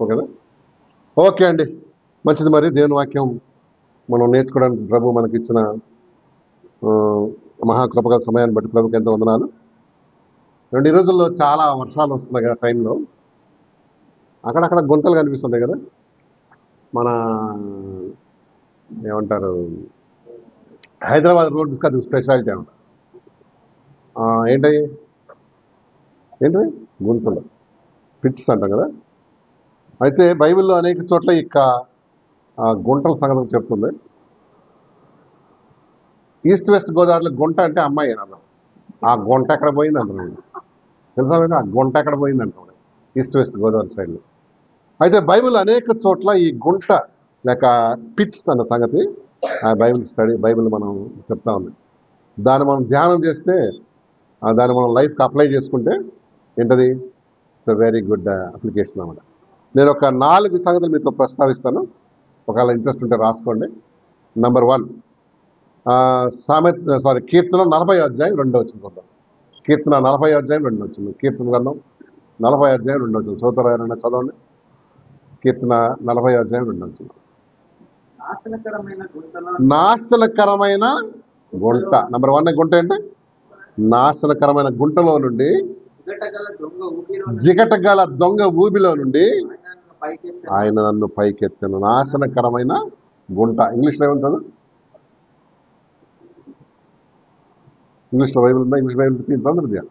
ఓకేనా? ఓకే అండి, మంచిది. మరి దేవుని వాక్యం మనం నేర్చుకోవడానికి ప్రభు మనకి ఇచ్చిన మహాకృపగల సమయాన్ని బట్టి ప్రభుకి ఎంతో వందనాలు. ఈ రోజుల్లో చాలా వర్షాలు వస్తున్నాయి కదా టైంలో, అక్కడక్కడ గుంతలు కనిపిస్తున్నాయి కదా. మన ఏమంటారు, హైదరాబాద్ రోడ్స్ అది స్పెషాలిటీ అనమాట. ఏంటవి ఏంటి గుంతలు, పిట్స్ అంటాం కదా. అయితే బైబిల్లో అనేక చోట్ల ఇక గుంటల సంగతి చెప్తుంది. ఈస్ట్ వెస్ట్ గోదావరిలో గుంట అంటే అమ్మాయి అన్నాం. ఆ గుంట ఎక్కడ పోయింది అంటున్నాడు. తెలుసా? ఆ గుంట ఎక్కడ పోయింది అంటున్నాడు ఈస్ట్ వెస్ట్ గోదావరి సైడ్లో. అయితే బైబిల్ అనేక చోట్ల ఈ గుంట లేక పిట్స్ అన్న సంగతి ఆ బైబిల్ మనం చెప్తా ఉంది. దాన్ని మనం ధ్యానం చేస్తే, దాన్ని మనం లైఫ్కి అప్లై చేసుకుంటే ఏంటది వెరీ గుడ్ అప్లికేషన్ అన్నమాట. నేను ఒక 4 సంగతులు మీతో ప్రస్తావిస్తాను, ఒకవేళ ఇంట్రెస్ట్ ఉంటే రాసుకోండి. నంబర్ 1, కీర్తన 40 అధ్యాయం 2 చూద్దాం. కీర్తన 40 అధ్యాయం 2 కీర్తన గ్రంథం 40 అధ్యాయం 2 చదువుతారా? ఎవరైనా చదవండి. కీర్తన 40 అధ్యాయం 2. నాశనకరమైన గుంట. నంబర్ 1 గుంట ఏంటి? నాశనకరమైన గుంటలో నుండి, జిగటగల దొంగ ఊబిలో నుండి ఆయన నన్ను పైకెత్తాను. నాశనకరమైన గుంట. ఇంగ్లీష్లో ఏమంటారు? ఇంగ్లీష్లో బైబిల్ ఉందా? ఇంగ్లీష్ బైబిల్ తీద్దాం.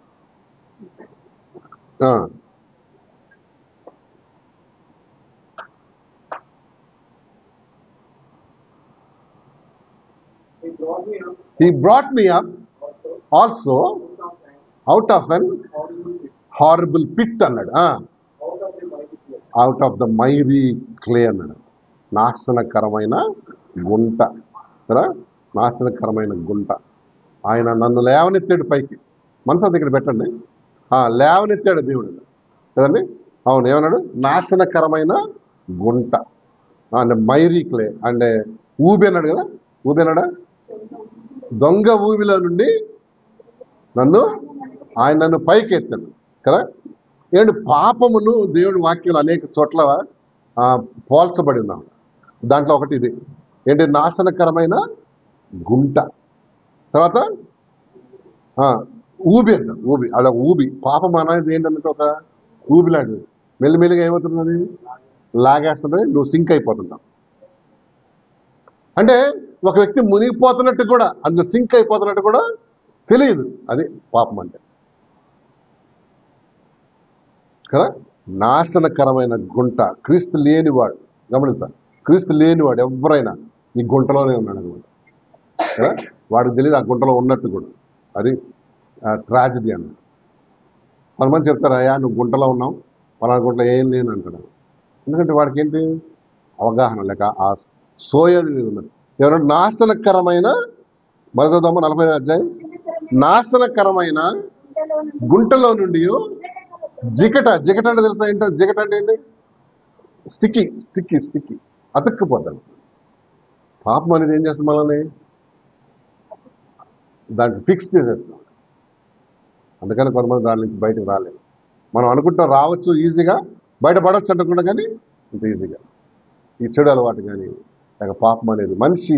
He brought me up also out of an horrible pit అన్నాడు. అవుట్ ఆఫ్ ద మైరీ క్లే అన్నాడు. నాశనకరమైన గుంట కదా, నాశనకరమైన గుంట. ఆయన నన్ను లేవనెత్తాడు పైకి. మనసు దగ్గర పెట్టండి. లేవనెత్తాడు దేవుడు కదండి. అవును, ఏమన్నాడు? నాశనకరమైన గుంట అంటే మైరీ క్లే అంటే ఊబి అన్నాడు కదా. ఊబి అన్నాడా? దొంగ ఊబిలో నుండి ఆయన నన్ను పైకి ఎత్తాడు కదా. ఏంటి? పాపమును దేవుడి వాక్యం అనేక చోట్ల పోల్చబడి ఉన్నాం. దాంట్లో ఒకటి ఇది ఏంటి? నాశనకరమైన గుంట. తర్వాత ఊబి అంట. ఊబి అలా ఊబి. పాపం అనేది ఏంటంటే ఒక ఊబి లాంటిది. మెల్లిమెల్లిగా ఏమవుతున్నది? లాగేస్తుంది, నువ్వు సింక్ అయిపోతున్నావు. అంటే ఒక వ్యక్తి మునిగిపోతున్నట్టు కూడా, అందులో సింక్ అయిపోతున్నట్టు కూడా తెలియదు. అది పాపం అంటే కదా. నాశనకరమైన గుంట. క్రీస్తు లేనివాడు, గమనించాలి, క్రీస్తు లేనివాడు ఎవరైనా ఈ గుంటలోనే ఉన్నాడు అనమాట కదా. వాడికి తెలియదు ఆ గుంటలో ఉన్నట్టు కూడా. అది ట్రాజడీ అన్నమాట. కొంతమంది చెప్తారు, అయ్యా నువ్వు గుంటలో ఉన్నావు, పలానా గుంటలో ఏం లేని అంటాడు. ఎందుకంటే వాడికి ఏంటి అవగాహన లేక ఆ సోయది మీద ఉన్నది. ఎవరంటే నాశనకరమైన, మరొకదమ్మ 40 అధ్యాయం, నాశనకరమైన గుంటలో నుండి జిగట. జిగట అంటే తెలుసా ఏంటో? జిగట అంటే ఏంటి? స్టిక్కీ అతుక్కుపోతాడు. పాపం అనేది ఏం చేస్తుంది? మనల్ని దాన్ని ఫిక్స్ చేసేస్తున్నాం. అందుకని కొంతమంది దాని నుంచి బయటకు రాలేదు. మనం అనుకుంటాం రావచ్చు ఈజీగా, బయటపడవచ్చు అంటుకుండా, కానీ ఇంత ఈజీగా ఈ చెడు అలవాటు కానీ లేక పాపం అనేది మనిషి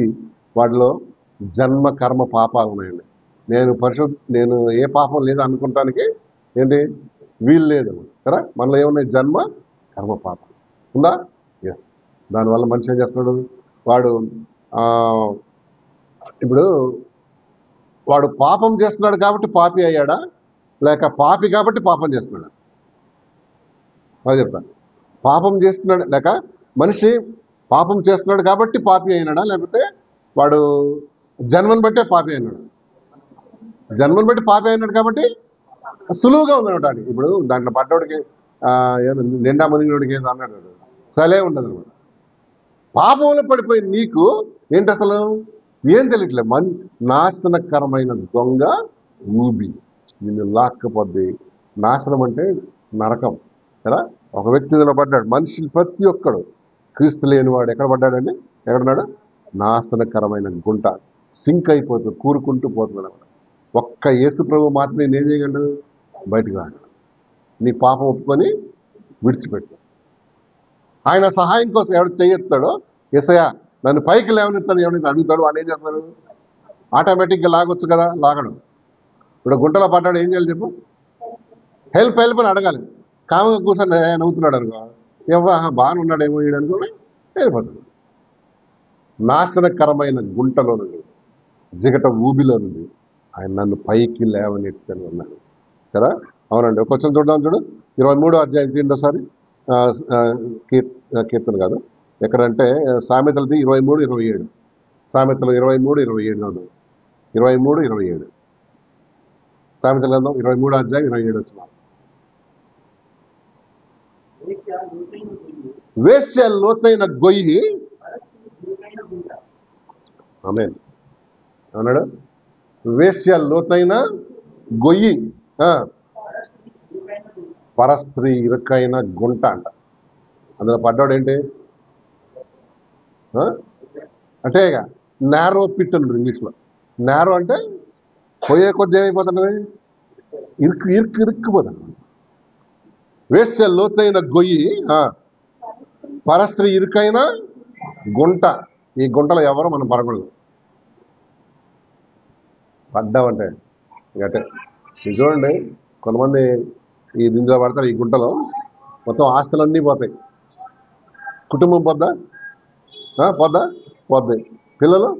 వాటిలో జన్మ కర్మ పాపాలు ఉన్నాయండి. నేను ఏ పాపం లేదు అనుకుంటానికి ఏంటి వీలు లేదు కదా. మనలో ఏమున్నాయి? జన్మ కర్మ పాపం ఉందా? ఎస్. దానివల్ల మనిషి ఏం చేస్తున్నాడు? ఇప్పుడు వాడు పాపం చేస్తున్నాడు కాబట్టి పాపి అయ్యాడా, లేక పాపి కాబట్టి పాపం చేస్తున్నాడా? అది చెప్తాను. పాపం చేస్తున్నాడు లేక మనిషి పాపం చేస్తున్నాడు కాబట్టి పాపి అయినాడా, లేకపోతే వాడు జన్మను బట్టే పాపి అయినాడు? జన్మను బట్టి పాపి అయినాడు కాబట్టి సులువుగా ఉందన్నమాట. ఇప్పుడు దాంట్లో పడ్డోడికి నిండా మునిగినోడికి ఏదో అన్నాడు, సలే ఉండదు అనమాట. పాపంలో పడిపోయింది నీకు ఏంటి అసలు ఏం తెలియట్లేదు. నాశనకరమైన దొంగ ఊబి నిన్ను లాక్కపోద్ది. నాశనం అంటే నరకం కదా. ఒక వ్యక్తి పడ్డాడు. మనిషి ప్రతి ఒక్కడు క్రీస్తు లేనివాడు ఎక్కడ పడ్డాడండి? ఎక్కడున్నాడు? నాశనకరమైన గుంట. సింక్ అయిపోతుంది, కూరుకుంటూ పోతున్నాడు అనమాట. ఒక్క యేసు ప్రభు మాత్రమే నేను చేయగలడు, బయటకు రాడు. నీ పాపం ఒప్పుకొని విడిచిపెట్టు. ఆయన సహాయం కోసం ఎవడు చేయెత్తాడో యేసయ్య నన్ను పైకి లేవనెత్తాను ఎవరైతే అడుగుతాడు వాడు ఏం చేస్తాడు? ఆటోమేటిక్గా లాగొచ్చు కదా, లాగడు. ఇప్పుడు గుంటలో పడ్డాడు ఏం చేయాలి చెప్పు? హెల్ప్ అని అడగాలి. కామగా కూర్చొని నవ్వుతున్నాడు అనుకో, బాగానే ఉన్నాడేమో ఈడు అనుకోని వెళ్ళిపోతాడు. నాశనకరమైన గుంటలో నుండి, జిగట ఊబిలో నుండి ఆయన నన్ను పైకి లేవనెత్తని ఉన్నాడు కదా. అవునండి. ఒక వచ్చిన చూద్దాం, చూడు 23వ అధ్యాయం తీయండి. కీర్తన కాదు, ఎక్కడంటే సామెతలది 23-27. సామెతలు 23-27 23-27 సామెతల గ్రంథం 23వ అధ్యాయం 27 వచ్చిన. వేశ్య లోతైన గొయ్యి. ఆమేన్. అన్నాడు వేశ్య లోతైన గొయ్యి, పరస్త్రీ ఇరుకైన గుంట అంట. అందులో పడ్డాడు ఏంటి అంటే ఇక నేరో పిట్ అంటారు ఇంగ్లీష్లో. నేరో అంటే పోయే కొద్ది ఏమైపోతున్నది, ఇరుక్కుపోతుంది. వేశ్య లోతైన గొయ్యి, పరస్త్రీ ఇరుకైన గుంట. ఈ గుంటలో ఎవరు మనం పడకూడదు. పడ్డామంటే అంటే ఇది చూడండి, కొంతమంది ఈ దీంట్లో పడతారు. ఈ గుంటలో మొత్తం ఆస్తులన్నీ పోతాయి. కుటుంబం పోద్దా? పోద్ది. పిల్లలు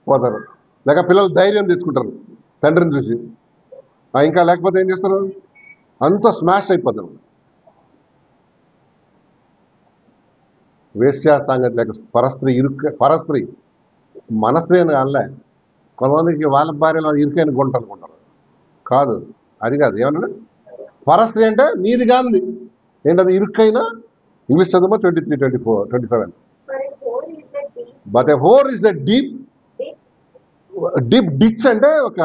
పోతారు. లేక పిల్లలు ధైర్యం తెచ్చుకుంటారు తండ్రిని చూసి. ఇంకా లేకపోతే ఏం చేస్తారు? అంతా స్మాష్ అయిపోతారు. వేశ్యా సంగతి లేక పరస్త్రీ మన స్త్రీ అని అనలే. కొంతమందికి వాళ్ళ భార్యలో ఇరుకైన గుంట అనుకుంటారు. కాదు, అది కాదు. ఏమన్నా పరస్త్రీ అంటే నీది కాదు. ఏంటది? ఇరుకైన. ఇంగ్లీష్ చదువు 23, 24, 27. But a hole is a deep ditch అంటే ఒక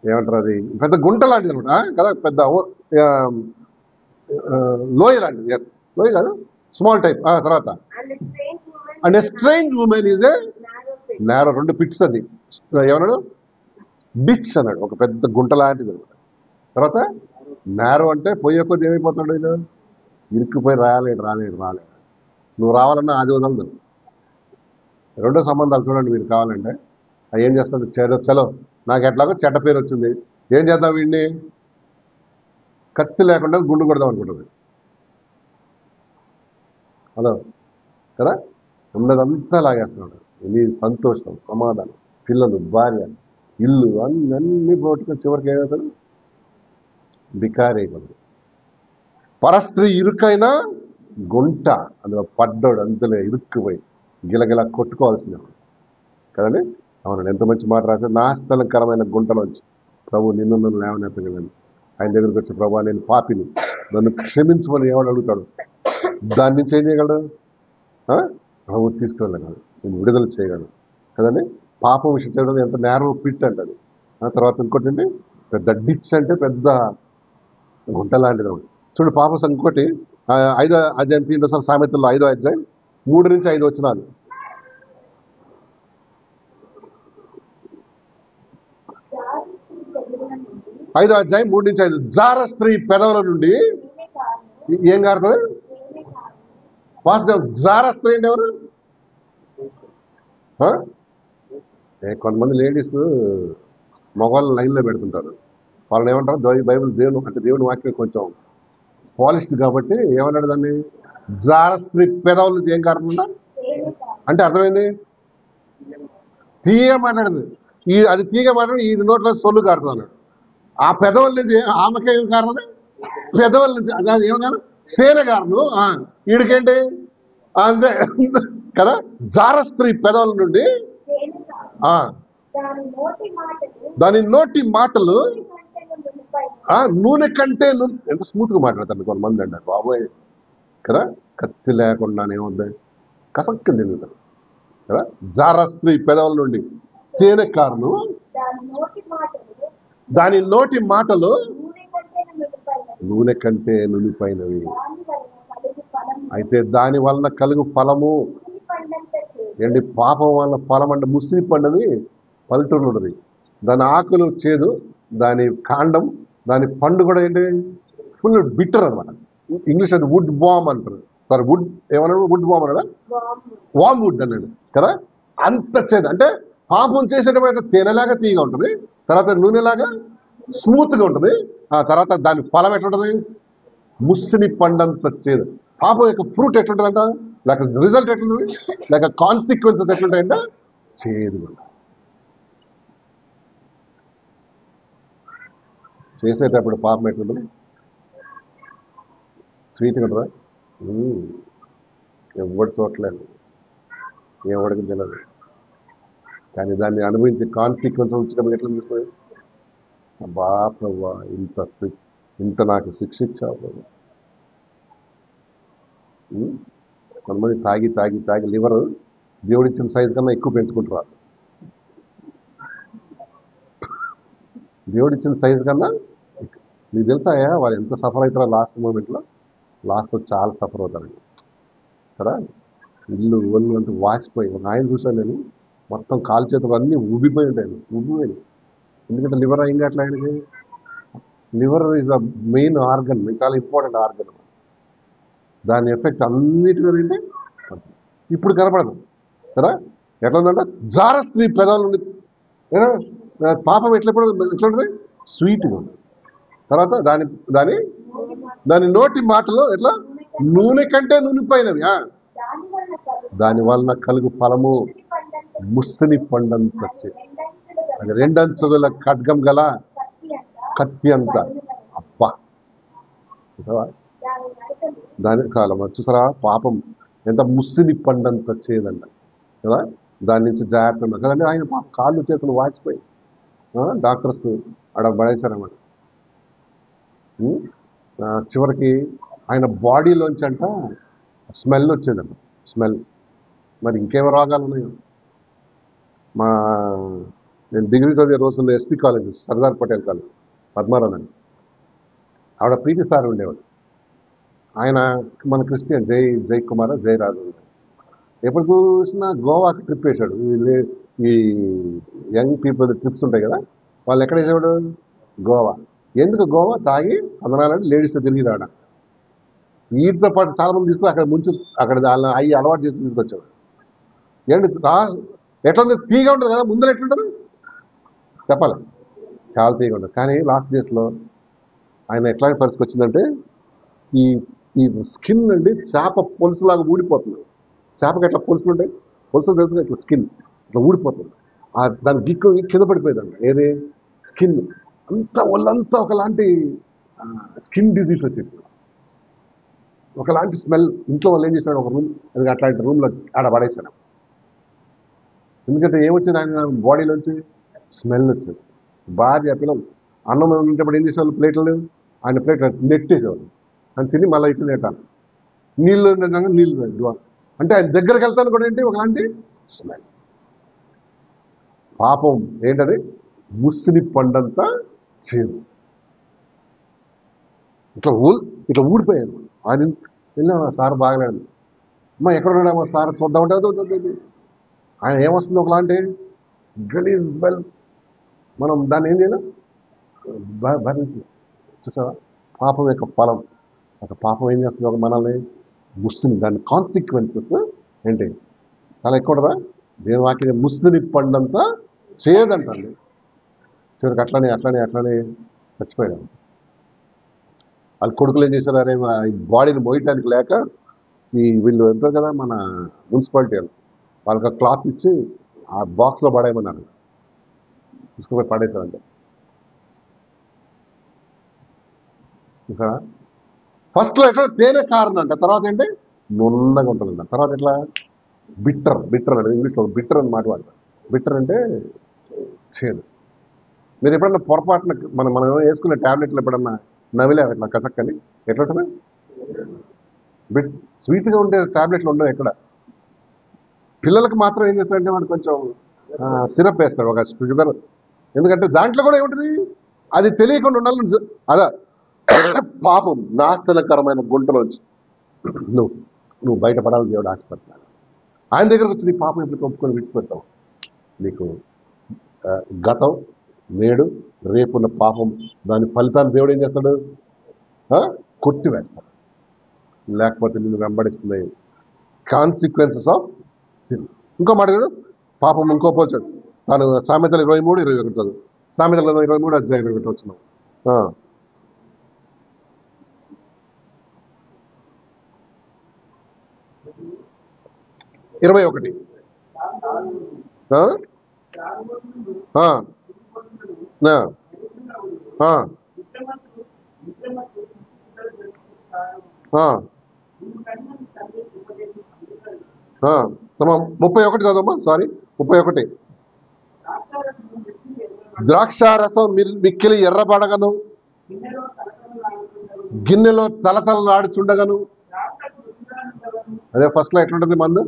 ఏమంటారు, అది పెద్ద గుంట లాంటిది అనమాట కదా, పెద్ద లోయ లాంటిది. ఎస్, లోయ కాదు, స్మాల్ టైప్. తర్వాత and a strange woman is a narrow. 2 pits అది. ఏమన్నాడు? డిచ్ అన్నాడు, ఒక పెద్ద గుంట లాంటిది అనమాట. తర్వాత నేరో అంటే పోయే కొద్ది ఏమైపోతున్నాడు, ఇది ఇరుక్కుపోయి రాలేడు. నువ్వు రావాలన్నా అది వదలదు. 2 సంబంధాలు చూడండి మీరు కావాలంటే. అది ఏం చేస్తుంది? చలో నాకు ఎట్లాగో చెడ్డ పేరు వచ్చింది, ఏం చేద్దాం, వీడిని కత్తి లేకుండా గుండు కొడదాం అనుకుంటుంది. హలో కదా. ఉన్నదంతా లాగేస్తున్నాడు. నీ సంతోషం, సమాధానం, పిల్లలు, భార్య, ఇల్లు అన్నీ పోటుకొని చివరికి ఏమవుతాడు? బికారి అయిపోతుంది. పరస్త్రీ ఇరుకైన గుంట, అందులో పడ్డాడు. అందులో ఇరుక్కుపోయి గిలగిలా కొట్టుకోవాల్సిన కదండి. అవునండి. ఎంత మంచి మాట రాశాడు. నాశనకరమైన గుంటలోంచి ప్రభు నన్ను లేవనెత్తగలను. ఆయన దగ్గరికి వచ్చి, ప్రభు నేను పాపిని, నన్ను క్షమించమని ఎవడు అడుగుతాడు? దాని నుంచి ఏం చేయగలడు? ప్రభు తీసుకెళ్ళగలడు, నేను విడుదల చేయగలడు కదండి. పాపం విషయం చేయడం ఎంత నేరో పిట్ అంటది. తర్వాత ఇంకోటి అండి, పెద్ద డిచ్ అంటే పెద్ద గుంట లాంటిది. చూడు పాపం ఇంకోటి 5వ అధ్యాయం తీయండి సామెతల్లో 5వ అధ్యాయం 3-5 వచనాలు. 5వ అధ్యాయం 3-5. జార స్త్రీ పెదవుల నుండి ఏం కారుతుంది? ఫాస్ట్. జార స్త్రీ అంటే ఎవరు? కొంతమంది లేడీస్ మగవాళ్ళని లైన్లో పెడుతుంటారు. వాళ్ళని ఏమంటారు? బైబిల్ దేవుని వాక్యం కొంచెం పాలిష్డ్ కాబట్టి ఏమన్నాడు దాన్ని? జార స్త్రీ పెదవుల నుంచి ఏం కారుతుందా అంటే అర్థమైంది? తీగ మాట్లాడదు. అది తీగ మాట్లాడి ఈ నోట్లో సొల్లు కారుతుంది అన్నాడు. ఆ పెదవుల నుంచి ఆమెకే ఏం కారుతుంది? పెదవుల నుంచి అది ఏమన్నారు? తేనె కారును. వీడికేంటి అంతే కదా. జార స్త్రీ పెదవుల నుండి దాని నోటి మాటలు నూనె కంటే ఎంత స్మూత్గా మాట్లాడతారు కొంతమంది అంటారు బాబోయ్ కదా. కత్తి లేకుండానే ఉంది, కసక్కి తిరుగుతారు కదా. జార స్త్రీ పెదవుల నుండి తేనె కారును, దాని నోటి మాటలు నూనె కంటే నులిపైనవి. అయితే దాని వలన కలుగు ఫలము ఏంటి? పాపం వలన ఫలం అంటే ముసిరి పండుది పల్లెటూరులో ఉన్నది. దాని ఆకులు చేదు, దాని కాండం, దాని పండు కూడా ఏంటి? ఫుల్ బిట్టర్ అనమాట. ఇంగ్లీష్ అది వుడ్ బాంబ్ అంటారు. సారీ వుడ్ ఏమన్నాడు, వుడ్ బాంబ్ అన్నాడా, వామ్ వుడ్ అన్నాడు కదా. అంత చేదు అంటే పాపం చేసేటప్పుడు తేనెలాగా తీయగా ఉంటుంది, తర్వాత నూనెలాగా స్మూత్గా ఉంటుంది, ఆ తర్వాత దాని ఫలం ఎట్లుంటుంది, ముస్సిని పండంత చేదు. పాపం యొక్క ఫ్రూట్ ఎట్లుంటుందంట, లేక రిజల్ట్ ఎట్లుంటుంది, లేక కాన్సిక్వెన్సెస్ ఎట్లుంటాయంట, చేదు. చేసేటప్పుడు పాపం ఎట్లుంటుంది, స్వీట్గా ఉంటుందా, ఎవరి చూడలేదు, ఎవరికి తెలియదు. కానీ దాన్ని అనుభవించే కాన్సిక్వెన్స్ వచ్చినప్పుడు ఎట్లా చూస్తుంది, బాప్రవ్వా ఇంత నాకు శిక్ష ఇచ్చావు. కొంతమంది తాగి తాగి తాగి లివర్ దేవుడిచ్చిన సైజు కన్నా ఎక్కువ పెంచుకుంటారు. దేవుడిచ్చిన సైజు కన్నా మీకు తెలుసా వాళ్ళు ఎంత సఫర్ అవుతారో లాస్ట్ మూమెంట్లో, లాస్ట్లో చాలా సఫర్ అవుతారండి కదా. ఇల్లు ఒళ్ళు అంటూ వాసిపోయి, ఒక ఆయన చూసాను నేను, మొత్తం కాలు చేతులు అన్నీ ఉబ్బిపోయి ఉంటాయి, ఉబ్బిపోయి. ఎందుకంటే లివర్ అయింది అట్లా ఆయనకి. Liver is the main organ, చాలా ఇంపార్టెంట్ ఆర్గన్. దాని ఎఫెక్ట్ అన్నిటి మీద అయితే ఇప్పుడు కనపడదు కదా. ఎట్లా ఉందంటే జార స్త్రీ పెదాల నుండి పాపం ఎట్లుంటుంది, స్వీట్గా ఉంటుంది. తర్వాత దాని దాని దాని నోటి మాటలో ఎట్లా, నూనె కంటే నూనెపోయినవి, దాని వలన కలుగు ఫలము ముస్సిని పండంత అది రెండంచుల ఖడ్గం గల కత్తి అంత. అబ్బా చూసావా, దాని కాలం చూసారా, పాపం ఎంత ముస్సిని పండంత చేదంట కదా. దాని నుంచి జాగ్రత్త ఉన్నారు కదండి. ఆయన పాపం కాళ్ళు చేతులు వాచిపోయి డాక్టర్స్ ఆడ పడేశారన్నమాట. చివరికి ఆయన బాడీలోంచి అంట స్మెల్ వచ్చేదంట, స్మెల్. మరి ఇంకేమో రోగాలు ఉన్నాయో. నేను డిగ్రీ చదివే రోజుల్లో SP college, Sardar Patel college, Padmarao అని ఆవిడ పీటీ సార్ ఉండేవాడు. ఆయన మన క్రిస్టియన్, జై కుమార్ జై రాజు. ఎప్పుడు చూసినా గోవాకి ట్రిప్ వేశాడు. ఈ యంగ్ పీపుల్ ట్రిప్స్ ఉంటాయి కదా, వాళ్ళు ఎక్కడ వేసేవాడు, గోవా. ఎందుకు గోవా, తాగి అందనాలని లేడీస్ తిరిగి రావడం. వీటితో పాటు చాలా మంది తీసుకుని అక్కడ ముంచు, అక్కడ అయ్యి అలవాటు చేసి తీసుకొచ్చాడు. ఏంటి ఎట్లా ఉంది, తీగా ఉంటుంది కదా, ముందర ఎట్లుంటుంది చెప్పాలి, చాలా తీగా ఉంటుంది. కానీ లాస్ట్ డేస్లో ఆయన ఎట్లాంటి పరిస్థితి వచ్చిందంటే, ఈ ఈ స్కిన్ అండి చేప పొలుసులాగా ఊడిపోతుంది. చేపకి ఎట్లా పొలుసులు ఉంటాయి, పొలుసులు తెలుసు, ఇట్లా స్కిన్ ఇట్లా ఊడిపోతుంది. దాని గిక్కు కింద పడిపోయిందండి. ఏది స్కిన్ అంతా, ఒళ్ళంతా ఒకలాంటి స్కిన్ డిజీజ్ వచ్చింది, ఒకలాంటి స్మెల్. ఇంట్లో వాళ్ళు ఏం చేశాడు, ఒక రూమ్, అది అట్లాంటి రూమ్లో ఆడ పడేసాను. ఎందుకంటే ఏమొచ్చింది, ఆయన బాడీలోంచి స్మెల్ వచ్చింది. భార్య పిల్లలు అన్నం ఉండేటప్పుడు ఏం చేసేవాళ్ళు, ప్లేట్లు ఆయన ప్లేట్ నెట్టేసేవాళ్ళు, అని తిని మళ్ళీ ఇచ్చి నెట్టాను. నీళ్ళు నీళ్ళు అంటే ఆయన దగ్గరికి వెళ్తాను కూడా ఏంటి, ఒకలాంటి స్మెల్. పాపం ఏంటది, ముస్సిని పండంతా చేదు. ఇట్లా ఊడిపోయాను. ఆయన వెళ్ళా, సార్ బాగలేదు, అమ్మ ఎక్కడ ఉన్నాడమ్మా సార్ చూద్దామంటే ఆయన ఏమొస్తుంది, ఒకలాంటి గలీజ్ స్మెల్. మనం దాన్ని ఏం చేయలేం, భరించలేం. చూసావా, పాపం యొక్క ఫలం. ఒక పాపం ఏం చేస్తుంది, ఒక మనల్ని ముస్సిని, దాని కాన్సిక్వెన్సెస్ ఏంటి చాలా ఎక్కువ ఉంటుందా. దేని వాక్యం ముస్సిని పండంతా చేయదంటండి. చివరికి అట్లనే అట్లనే అట్లనే చచ్చిపోయాడు. వాళ్ళ కొడుకులు ఏం చేశారు, అరే బాడీని మోయటానికి లేక వీళ్ళు ఎంతో కదా మన మున్సిపాలిటీ వాళ్ళకి క్లాత్ ఇచ్చి ఆ బాక్స్లో పడేయమన్నారు, తీసుకుపోయి పడేశారంటే. చూసారా, ఫస్ట్లో ఎట్లా తేనె కారణం అంట, తర్వాత ఏంటి నున్నగా ఉంటుందంట, తర్వాత ఎట్లా బిట్టర్ అంటే ఇంగ్లీష్లో బిట్టర్ అని మాట వాడతారు. బిట్టర్ అంటే చేదు. మీరు ఎప్పుడన్నా పొరపాటున మనం వేసుకునే ట్యాబ్లెట్లు ఎప్పుడన్నా నవిలేరు ఇట్లా కసక్కని, ఎట్లా ఉంటుంది, స్వీట్గా ఉండే ట్యాబ్లెట్లు ఉండవు ఎక్కడ. పిల్లలకు మాత్రం ఏం చేస్తాడంటే మనకు కొంచెం సిరప్ వేస్తాడు, ఒక షుగర్. ఎందుకంటే దాంట్లో కూడా ఏముంటుంది, అది తెలియకుండా ఉండాలని. అదా పాపం నాశనకరమైన గుంటలోంచి నువ్వు బయటపడాలని దేవుడు ఆశపడతాడు. ఆయన దగ్గరకు వచ్చి నీ పాపం ఎప్పుడు ఒప్పుకొని విడిచిపెడతావు, నీకు గతం, నేడు, రేపున్న పాపం, దాని ఫలితాన్ని దేవుడు ఏం చేస్తాడు, కొట్టివేస్తాడు. లేకపోతే నిన్ను వెంబడిస్తున్నాయి. Consequences of sin. ఇంకో మాట చూడు, పాపం ఇంకో పోల్చాడు. తాను సామెతలు 23:21 చదువు. సామెతల 23:21 వచ్చినాం. 21. తమ 31 చదవమ్మా. సారీ, 31. ద్రాక్షారసం మిక్కిలి ఎర్రబడగను, గిన్నెలో తలతలలాడుచుండగను. అదే ఫస్ట్లో ఎట్లుంటుంది మందు?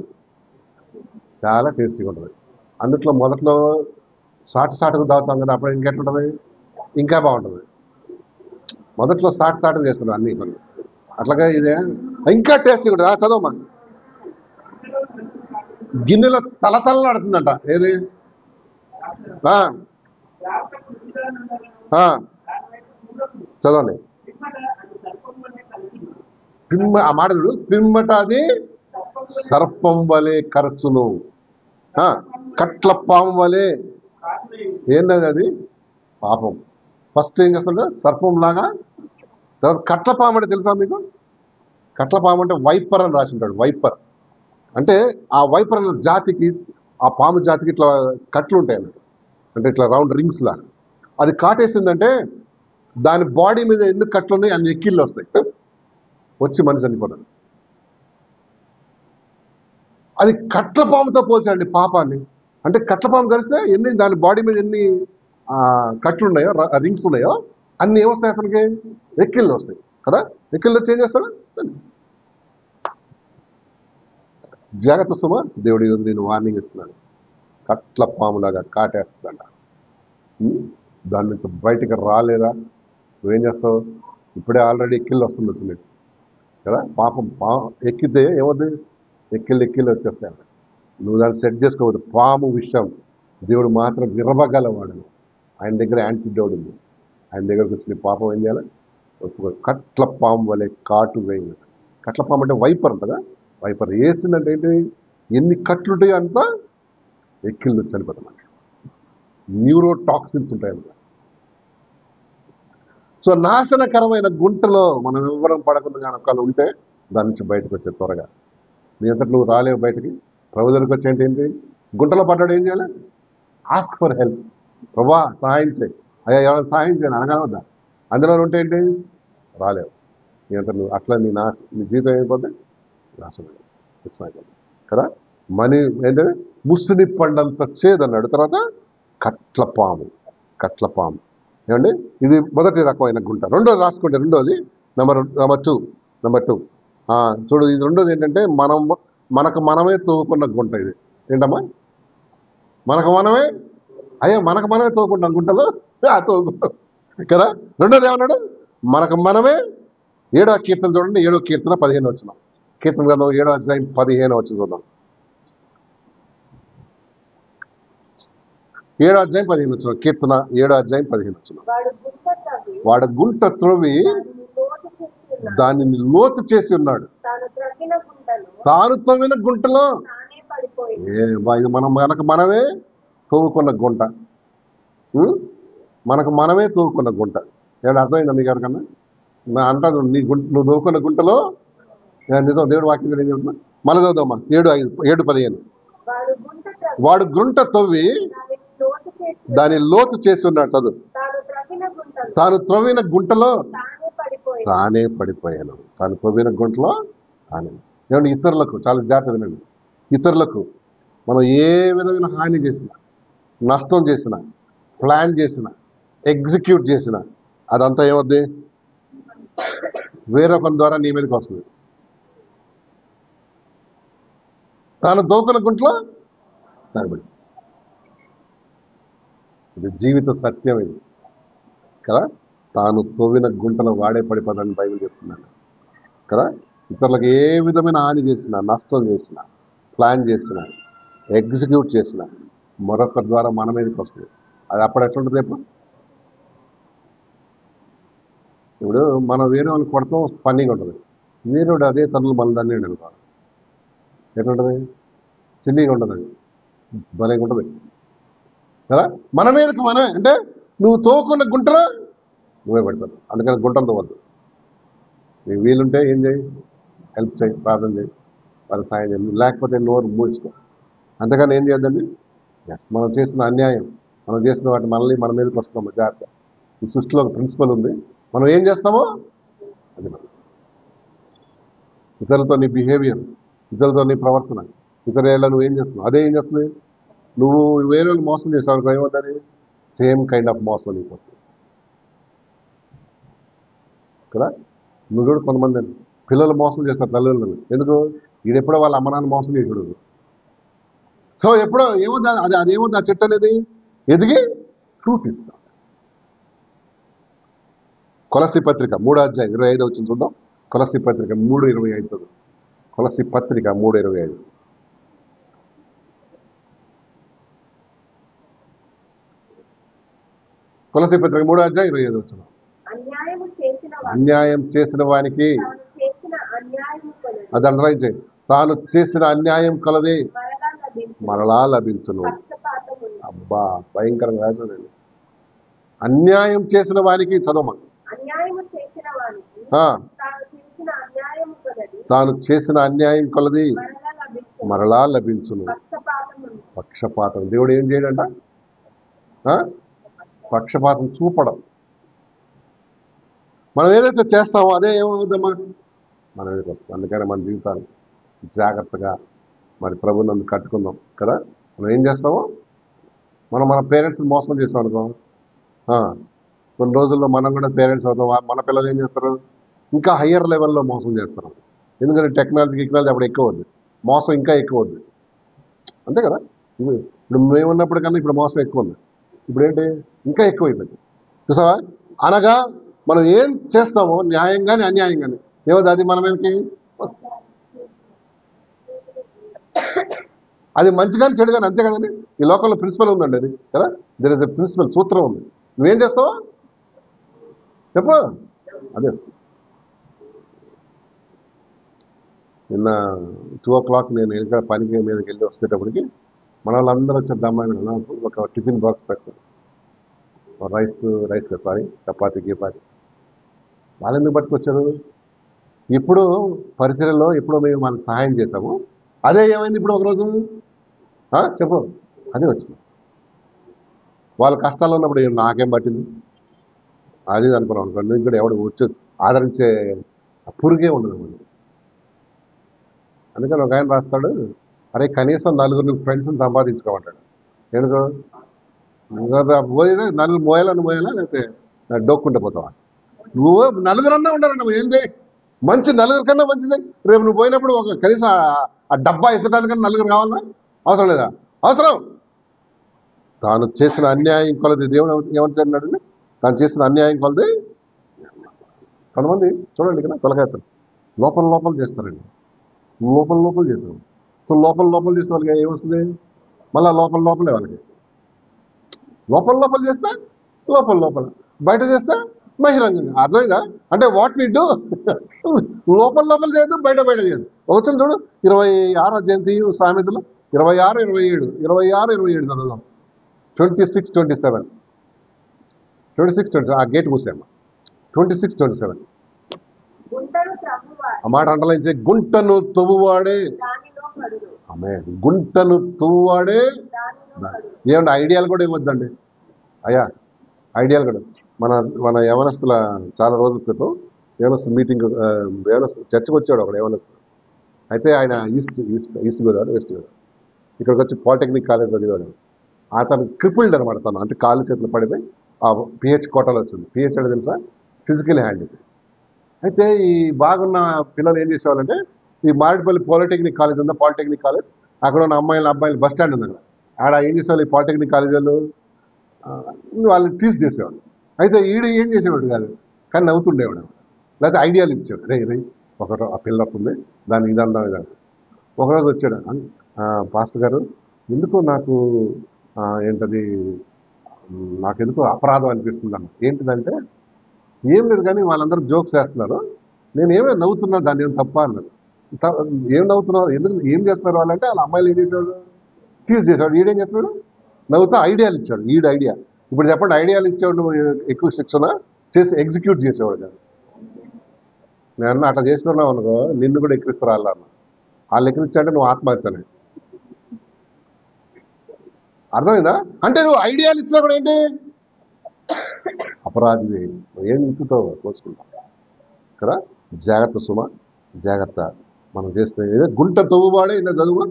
చాలా టేస్టీగా ఉంటుంది. అందుట్లో మొదట్లో సాటుకు తాగుతాం కదా, అప్పుడు ఇంకెట్లుంటుంది? ఇంకా బాగుంటుంది. మొదట్లో సాటుకు చేస్తున్నాం అన్ని పనులు, అట్లాగే ఇదే ఇంకా టేస్టీగా ఉంటుంది. చదవమ్మా. గిన్నెలో తలతలలాడుతుందంట. ఏది? చదవండి. ఆ మాట చూడు, పిమ్మట అది సర్పం వలె ఖర్చును, కట్ల పాము వలె. ఏంటది? అది పాపం. ఫస్ట్ ఏం చేస్తుంటే సర్పం లాగా. తర్వాత కట్ల పాము అంటే తెలుసా మీకు? కట్ల పాము అంటే వైపర్ అని రాసి ఉంటాడు. వైపర్ అంటే ఆ వైపర్ అనే జాతికి, ఆ పాము జాతికి ఇట్లా కట్లు ఉంటాయి అన్నట్టు, అంటే ఇట్లా రౌండ్ రింగ్స్ లాగా. అది కాటేసిందంటే దాని బాడీ మీద ఎందుకు కట్లు ఉన్నాయి, అన్ని ఎక్కిళ్ళు వస్తాయి, వచ్చి మనిషి చనిపోతాడు. అది కట్ల పాముతో పోల్చండి పాపాన్ని. అంటే కట్ల పాము కలిస్తే దాని బాడీ మీద ఎన్ని కట్లు ఉన్నాయో, రింగ్స్ ఉన్నాయో అన్ని ఏమొస్తాయి అతనికి? ఎక్కిళ్ళు వస్తాయి కదా. ఎక్కిళ్ళు వచ్చి ఏం చేస్తాడు? జాగ్రత్త సుమా, దేవుడి నేను వార్నింగ్ ఇస్తున్నాను. కట్ల పాములాగా కాటేస్తుందంట. దాని నుంచి బయటకు రాలేదా? నువ్వేం చేస్తావు? ఇప్పుడే ఆల్రెడీ ఎక్కిళ్ళు వస్తుంది కదా. పాపం ఎక్కితే ఏమవుతుంది? ఎక్కిళ్ళు వచ్చేస్తాయి. నువ్వు దాన్ని సెట్ చేసుకోవద్దు. పాము విషయం దేవుడు మాత్రం విరవగలవాడు. ఆయన దగ్గర యాంటీడోట్ ఉంది. ఆయన దగ్గరకు వచ్చి నీ పాపం ఏం చేయాలి? కట్ల పాము వలె కాటు వేయాలి. కట్ల పాము అంటే వైపర్ ఉంటుందా? వైపర్ వేసిందంటే ఏంటి? ఎన్ని కట్లుంటాయో అంత ఎక్కిళ్ళు చనిపోతాం. న్యూరోటాక్సిన్స్ ఉంటాయన్నమాట. సో నాశనకరమైన గుంటలో మనం ఎవరం పడకుండా కానీ ఒకళ్ళు ఉంటే దాని నుంచి బయటకు వచ్చే త్వరగా. నీ అంతటి నువ్వు రాలేవు బయటకి. ప్రభు దగ్గరికి వచ్చేంటి? ఏంటి? గుంటలో పడ్డాడు, ఏం చేయాలి? Ask for help. ప్రభా సహాయం చేయి, అయ్యా ఎవరైనా సహాయం చేయండి అనగలవద్దా? అందులో ఉంటే ఏంటి? రాలేవు. నీ అంత నువ్వు అట్లా నీ జీవితం అయిపోతే నాశనం కదా. మనీ ఏంటంటే ముసుని పండంత చేదన్నాడు. తర్వాత కట్ల పాము. ఏమండి? ఇది మొదటి రకమైన గుంట. రెండోది రాసుకోండి. రెండోది నెంబర్ టూ. చూడు, ఇది రెండోది ఏంటంటే మనకు మనమే తవ్వుకున్న గుంట. ఇది ఏంటమ్మా? మనకు మనమే తవ్వుకుంటాం గుంటలో తవ్వుకుంటాం కదా. రెండోది ఏమన్నాడు? మనకు మనమే. 7వ కీర్తన చూడండి. 7వ కీర్తన 15 వచ్చిన. కీర్తన గ్రంథం 7వ అధ్యాయం 15 వచ్చిన చూద్దాం. 7వ అధ్యాయం 15 వచ్చిన. కీర్తన 7వ అధ్యాయం 15 వచ్చిన. వాడు గుంట త్రవ్వి దానిని లోతు చేసి ఉన్నాడు. తాను తవ్విన గుంటలో ఇది మనకు మనమే తవ్వుకున్న గుంట. మనకు మనమే తవ్వుకున్న గుంట. ఏమైనా అర్థమైందా మీకు ఎవరికన్నా? అంటాను నువ్వు తవ్వుకున్న గుంటలో నిజం. దేవుడు వాక్యం ఏం చెప్తున్నా? మళ్ళీ చదువుదామా. 7:15. వాడు గుంట తవ్వి దాని లోతు చేసి ఉన్నాడు. చదువు. తాను త్రవ్విన గుంటలో తానే పడిపోయాను. తాను తవ్విన గుంటలో తానే. ఏమంటే ఇతరులకు చాలా జాగ్రత్త వినండి. ఇతరులకు మనం ఏ విధమైన హాని చేసినా, నష్టం చేసినా, ప్లాన్ చేసినా, ఎగ్జిక్యూట్ చేసినా అదంతా ఏమవుద్ది? వేరొకరి ద్వారా నీ మీదకి వస్తుంది. తాను తవ్వుకున్న గుంటలో తాను. ఇది జీవిత సత్యం ఇది కదా. తాను తవ్విన గుంటలో వాడే పడిపోతాడని బైబిల్ చెప్తున్నాడు కదా. ఇతరులకు ఏ విధమైన హాని చేసినా, నష్టం చేసినా, ప్లాన్ చేసినా, ఎగ్జిక్యూట్ చేసినా మరొకరి ద్వారా మన మీదకి వస్తుంది. అది అప్పుడు ఎట్లుంటుంది? ఇప్పుడు మనం వేరే వాళ్ళని కొడతాం, ఫన్నీగా ఉంటుంది. వీరుడు అదే తనులు మళ్ళీ దాన్ని అనుకో ఎట్లుంటుంది, చిల్లీగా ఉంటుంది, అది భలేగా ఉంటుంది కదా. మన మీదకి మనమే అంటే నువ్వు తోకున్న గుంటలో నువ్వే పెడతావు. అందుకని గుంటలు తవ్వద్దు. నీకు వీలుంటే ఏం చేయి, హెల్ప్ చేయి, ప్రార్థన చేయి, వాళ్ళకి సాయం చేయండి, లేకపోతే నోరు మూసుకో. అంతేగాని ఏం చేయొద్దండి. ఎస్, మనం చేసిన అన్యాయం, మనం చేసిన వాటి మనల్ని మన మీదకి వస్తున్నాము. జాగ్రత్త. ఈ సృష్టిలో ఒక ప్రిన్సిపల్ ఉంది, మనం ఏం చేస్తామో అది మనం. ఇతరులతో నీ బిహేవియర్, ఇతరులతో నీ ప్రవర్తన, ఇతరుల నువ్వు ఏం చేస్తున్నావు అదే ఏం చేస్తుంది. నువ్వు వేరే వాళ్ళు మోసం చేసావు అనుకో, ఏమవుతుంది, సేమ్ కైండ్ ఆఫ్ మోసం అయిపోతుంది కదా. నువ్వు కూడా కొంతమంది పిల్లలు మోసం చేస్తారు తల్లిదండ్రులు, ఎందుకు, వీడెప్పుడో వాళ్ళ అమ్మ నాన్న మోసం చేయకూడదు. సో ఎప్పుడో ఏముంది అది అదేముంది, ఆ చెట్టు అనేది ఎదిగి ఫ్రూట్ ఇస్తాం. కొలస్సీ పత్రిక 3:25 వచ్చింది చూద్దాం. కొలస్సీ పత్రిక 3:25. కొలస్సీ పత్రిక 3:25. కొలస్సీ పత్రిక 3:25 వచ్చింది. అన్యాయం చేసిన వానికి అది అండర్లైన్ చేయి. తాను చేసిన అన్యాయం కలది మరలా లభించును. అబ్బా, భయంకరంగా చూడండి. అన్యాయం చేసిన వానికి చదవమా. తాను చేసిన అన్యాయం కలది మరలా లభించును. పక్షపాతం. దేవుడు ఏం చేయడంట, పక్షపాతం చూపడం. మనం ఏదైతే చేస్తామో అదే ఏమవుతుందమ్మా మన మీదకి వస్తుంది. అందుకని మన జీవితాలు జాగ్రత్తగా మరి ప్రభునందు కట్టుకుందాం కదా. మనం ఏం చేస్తామో, మనం మన పేరెంట్స్ని మోసం చేస్తాం అనుకో, కొన్ని రోజుల్లో మనం కూడా పేరెంట్స్ అవుతాం. మన పిల్లలు ఏం చేస్తారు, ఇంకా హయ్యర్ లెవెల్లో మోసం చేస్తారు. ఎందుకంటే టెక్నాలజీ అప్పుడు ఎక్కువ ఉంది, మోసం ఇంకా ఎక్కువ ఉంది, అంతే కదా. ఇప్పుడు మేము ఉన్నప్పుడు కన్నా ఇప్పుడు మోసం ఎక్కువ ఉంది. ఇప్పుడు ఏంటి, ఇంకా ఎక్కువ అయిపోయింది చూసావా. అనగా మనం ఏం చేస్తామో న్యాయం కానీ అన్యాయం కానీ ఏమవుతుంది, అది మన మీదకి వస్తుంది. అది మంచి కానీ చెడు కానీ, అంతే కదండి. ఈ లోకంలో ప్రిన్సిపల్ ఉందండి అది కదా. దర్ ఇస్ ఎ ప్రిన్సిపల్, సూత్రం ఉంది. నువ్వేం చేస్తావా చెప్పు అదే. నిన్న 2 o'clock నేను ఇంకా పనికి మీదకి వెళ్ళి వచ్చేటప్పటికి మన వాళ్ళందరూ వచ్చారు. అమ్మాయి ఒక టిఫిన్ బాక్స్ పెట్టారు, రైస్ కదా, సారీ, చపాతి గీపాతి. వాళ్ళు ఎందుకు పట్టుకొచ్చారు, ఇప్పుడు పరిసరలో ఎప్పుడో మేము మనకు సహాయం చేశాము, అదే ఏమైంది ఇప్పుడు ఒకరోజు చెప్పు, అదే వచ్చింది. వాళ్ళ కష్టాల్లో ఉన్నప్పుడు నాకేం పట్టింది అది అనుకున్నాం అనుకోండి. నీకు కూడా ఎవడు వచ్చి ఆదరించే పురుగే ఉండదు. అందుకని ఒక ఆయన రాస్తాడు, అరే కనీసం 4 ఫ్రెండ్స్ని సంపాదించుకోమంటాడు. ఎందుకు, పోయేదే 4 మోయాలని లేకపోతే డోక్కుంటే పోతావా. నువ్వు 4 ఉండాలంట. ఏంది మంచి 4 కన్నా మంచిది. రేపు నువ్వు పోయినప్పుడు ఒక కనీసం ఆ డబ్బా ఎత్తడానికన్నా 4 కావాలన్నా అవసరం లేదా, అవసరం. తాను చేసిన అన్యాయం కొలది దేవుడు ఏమంటున్నాడు, తాను చేసిన అన్యాయం కొలది. కొంతమంది చూడండి ఇక్కడ తలకాయతలు లోపల చేస్తారండి, లోపల చేస్తారు. సో లోపల చేసే వాళ్ళకి ఏమొస్తుంది, మళ్ళీ లోపలే వాళ్ళకి లోపల చేస్తే లోపల, బయట చేస్తే బహిరంగంగా. అర్థమైందా, అంటే వాట్ వి డూ, లోపల చేయదు, బయట చేయదు. వచ్చిన చూడు 26వ జయంతి సామెతలు 26-27 చదువుదాం. 26-27 ఆ గేట్ మూసామ్మా. 26-27 ఆ మాట అంటలైంచే. గుంటను తవ్వువాడే, ఆమె గుంటను తవ్వువాడే. ఏమంటే ఐడియాలు కూడా ఇవ్వద్దండి అయ్యా, ఐడియాలు కూడా. మన యవనస్తుల చాలా రోజుల క్రితం యవనస్తు మీటింగ్, చర్చకు వచ్చాడు ఒకడు యవనస్తుడు. అయితే ఆయన ఈస్ట్ గోదావరి, వెస్ట్ గోదావరి, ఇక్కడికి వచ్చి పాలిటెక్నిక్ కాలేజ్ చదివాడు. అతను క్రిపుల్డ్ అనమాట. తను అంటే కాళ్ళు చేతులు పడిపోయి ఆ పిహెచ్ కోటాలో వచ్చింది. పిహెచ్ అంటే తెలుసా, ఫిజికల్ హ్యాండ్. అయితే ఈ బాగున్న పిల్లలు ఏం చేసేవాళ్ళంటే, ఈ మారేడుపల్లి పాలిటెక్నిక్ కాలేజ్ ఉందా, పాలిటెక్నిక్ కాలేజ్, అక్కడ ఉన్న అబ్బాయిలు బస్ స్టాండ్ ఉంది అక్కడ. ఆడ ఏం చేసేవాళ్ళు, ఈ పాలిటెక్నిక్ కాలేజ్ వాళ్ళు చేసేవాళ్ళు. అయితే ఈడు ఏం చేసేవాడు కాదు, కానీ నవ్వుతుండేవాడు. లేకపోతే ఐడియాలు ఇచ్చాడు, రే ఒకటో ఆ పిల్ల ఉంది దాన్ని ఇదందాం ఇదాన్ని. ఒకరోజు వచ్చాడు, పాస్టర్ గారు ఎందుకో నాకు ఏంటది నాకెందుకో అపరాధం అనిపిస్తుంది అన్న. ఏంటిదంటే ఏం లేదు కానీ వాళ్ళందరూ జోక్స్ వేస్తున్నారు, నేనేమే నవ్వుతున్నా, దాన్ని ఏం తప్ప అన్నాడు. ఏం నవ్వుతున్నావు, ఎందుకు ఏం చేస్తున్నారు వాళ్ళంటే వాళ్ళ అమ్మాయిలు ఏం చేసేవాడు, టీజ్ చేసేవాడు. ఈడేం చేస్తున్నాడు, నవ్వుతా ఐడియాలు ఇచ్చాడు. ఈడు ఐడియా. ఇప్పుడు చెప్పండి, ఐడియాలు ఇచ్చేవాడు నువ్వు ఎక్కువ శిక్షణ చేసి ఎగ్జిక్యూట్ చేసేవాడు కాదు. నేను అట్లా చేస్తున్నావు అనుకో, నిన్ను కూడా ఎక్కిరిస్తారు వాళ్ళు అన్న. వాళ్ళు ఎక్కిరించాలంటే నువ్వు ఆత్మహత్యనే. అర్థమైందా? అంటే నువ్వు ఐడియాలు ఇచ్చినా కూడా ఏంటి, అపరాధి. ఏం ఇంచుతావు కోసుకుంటా కదా. జాగ్రత్త సుమ, జాగ్రత్త. మనం చేసిన గుంట తవ్వువాడే, ఇంత చదువు,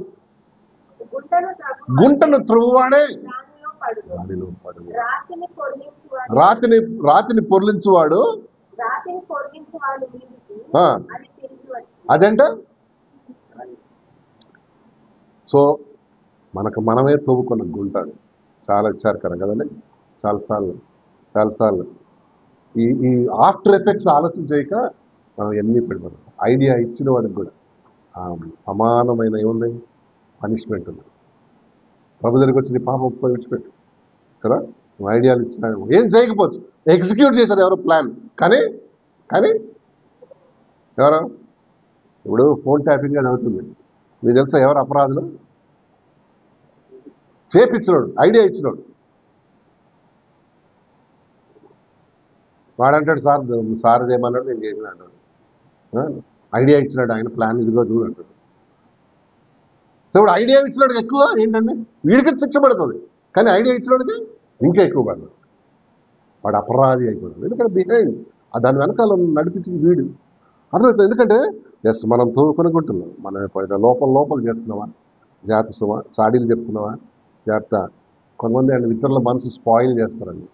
గుంటను త్రవ్వువాడే దానిలో పడు. రాతిని పొర్లించువాడు అదేంట. సో మనకు మనమే తవ్వుకున్న గుంట. చాలా విచారకరం కదండి. చాలాసార్లు ఈ ఆఫ్టర్ ఎఫెక్ట్స్ ఆలోచన చేయక మనం ఎన్ని పెడతాం. ఐడియా ఇచ్చిన వాడికి కూడా సమానమైన ఏముంది, పనిష్మెంట్ ఉంది. ప్రభు దగ్గరికి వచ్చి నీ పాపం విడిచిపెట్టు కదా. నువ్వు ఐడియాలు ఇచ్చిన ఏం చేయకపోవచ్చు, ఎగ్జిక్యూట్ చేశారు ఎవరో ప్లాన్. కానీ ఎవరో ఇప్పుడు ఫోన్ ట్యాపింగ్ అని అవుతుంది. మీకు తెలుసా ఎవరు అపరాధులు? చేపించినోడు, ఐడియా ఇచ్చినోడు. వాడంటాడు సార్ చేయమన్నాడు, నేను చేసిన అంటాడు. ఐడియా ఇచ్చినాడు ఆయన, ప్లాన్ ఇదిగో చూడు అంటాడు. సో ఇప్పుడు ఐడియా ఇచ్చినోడికి ఎక్కువ ఏంటంటే వీడికి శిక్ష పడుతుంది, కానీ ఐడియా ఇచ్చినోడికి ఇంకా ఎక్కువ పడుతుంది. వాడు అపరాధి అయిపోతుంది. ఎందుకంటే బిహైండ్ దాని వెనకాల నడిపించింది వీడు. అర్థమవుతుంది. ఎందుకంటే ఎస్ మనం తోడుకొనుకుంటున్నాం, మనం లోపల చేస్తున్నావా, జాగ్రత్త సుమా. చాడీలు చెప్తున్నావా, జాగ్రత్త. కొంతమంది అండి ఇతరుల మనసు స్పాయిల్ చేస్తారండి.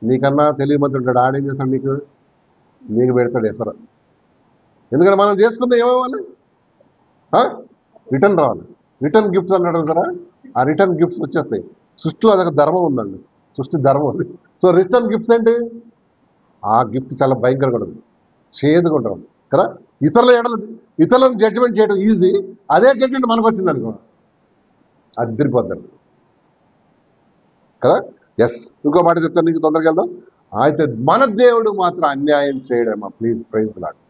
నీకన్నా తెలియమంది ఉంటాడు, ఆడేం చేస్తాడు, నీకు పెడతాడు ఎసరు. ఎందుకంటే మనం చేసుకుంటే ఏమవ్వాలి, రిటర్న్ రావాలి. రిటర్న్ గిఫ్ట్స్ అన్నాడు కదా, ఆ రిటర్న్ గిఫ్ట్స్ వచ్చేస్తాయి. సృష్టిలో అదొక ధర్మం ఉందండి, సృష్టి ధర్మం ఉంది. సో రిటర్న్ గిఫ్ట్స్ ఏంటి, ఆ గిఫ్ట్ చాలా భయంకరంగా ఉంటుంది, చేదుగా ఉంటాం కదా. ఇతరులను జడ్జిమెంట్ చేయడం ఈజీ, అదే జడ్జిమెంట్ మనకు వచ్చింది అనుకో అది తిరిగిపోద్దండి కదా. ఎస్, ఇంకో మాట చెప్తాను నీకు, తొందరగా వెళ్దాం. అయితే మన దేవుడు మాత్రం అన్యాయం చేయడమ్మా. Please praise the Lord.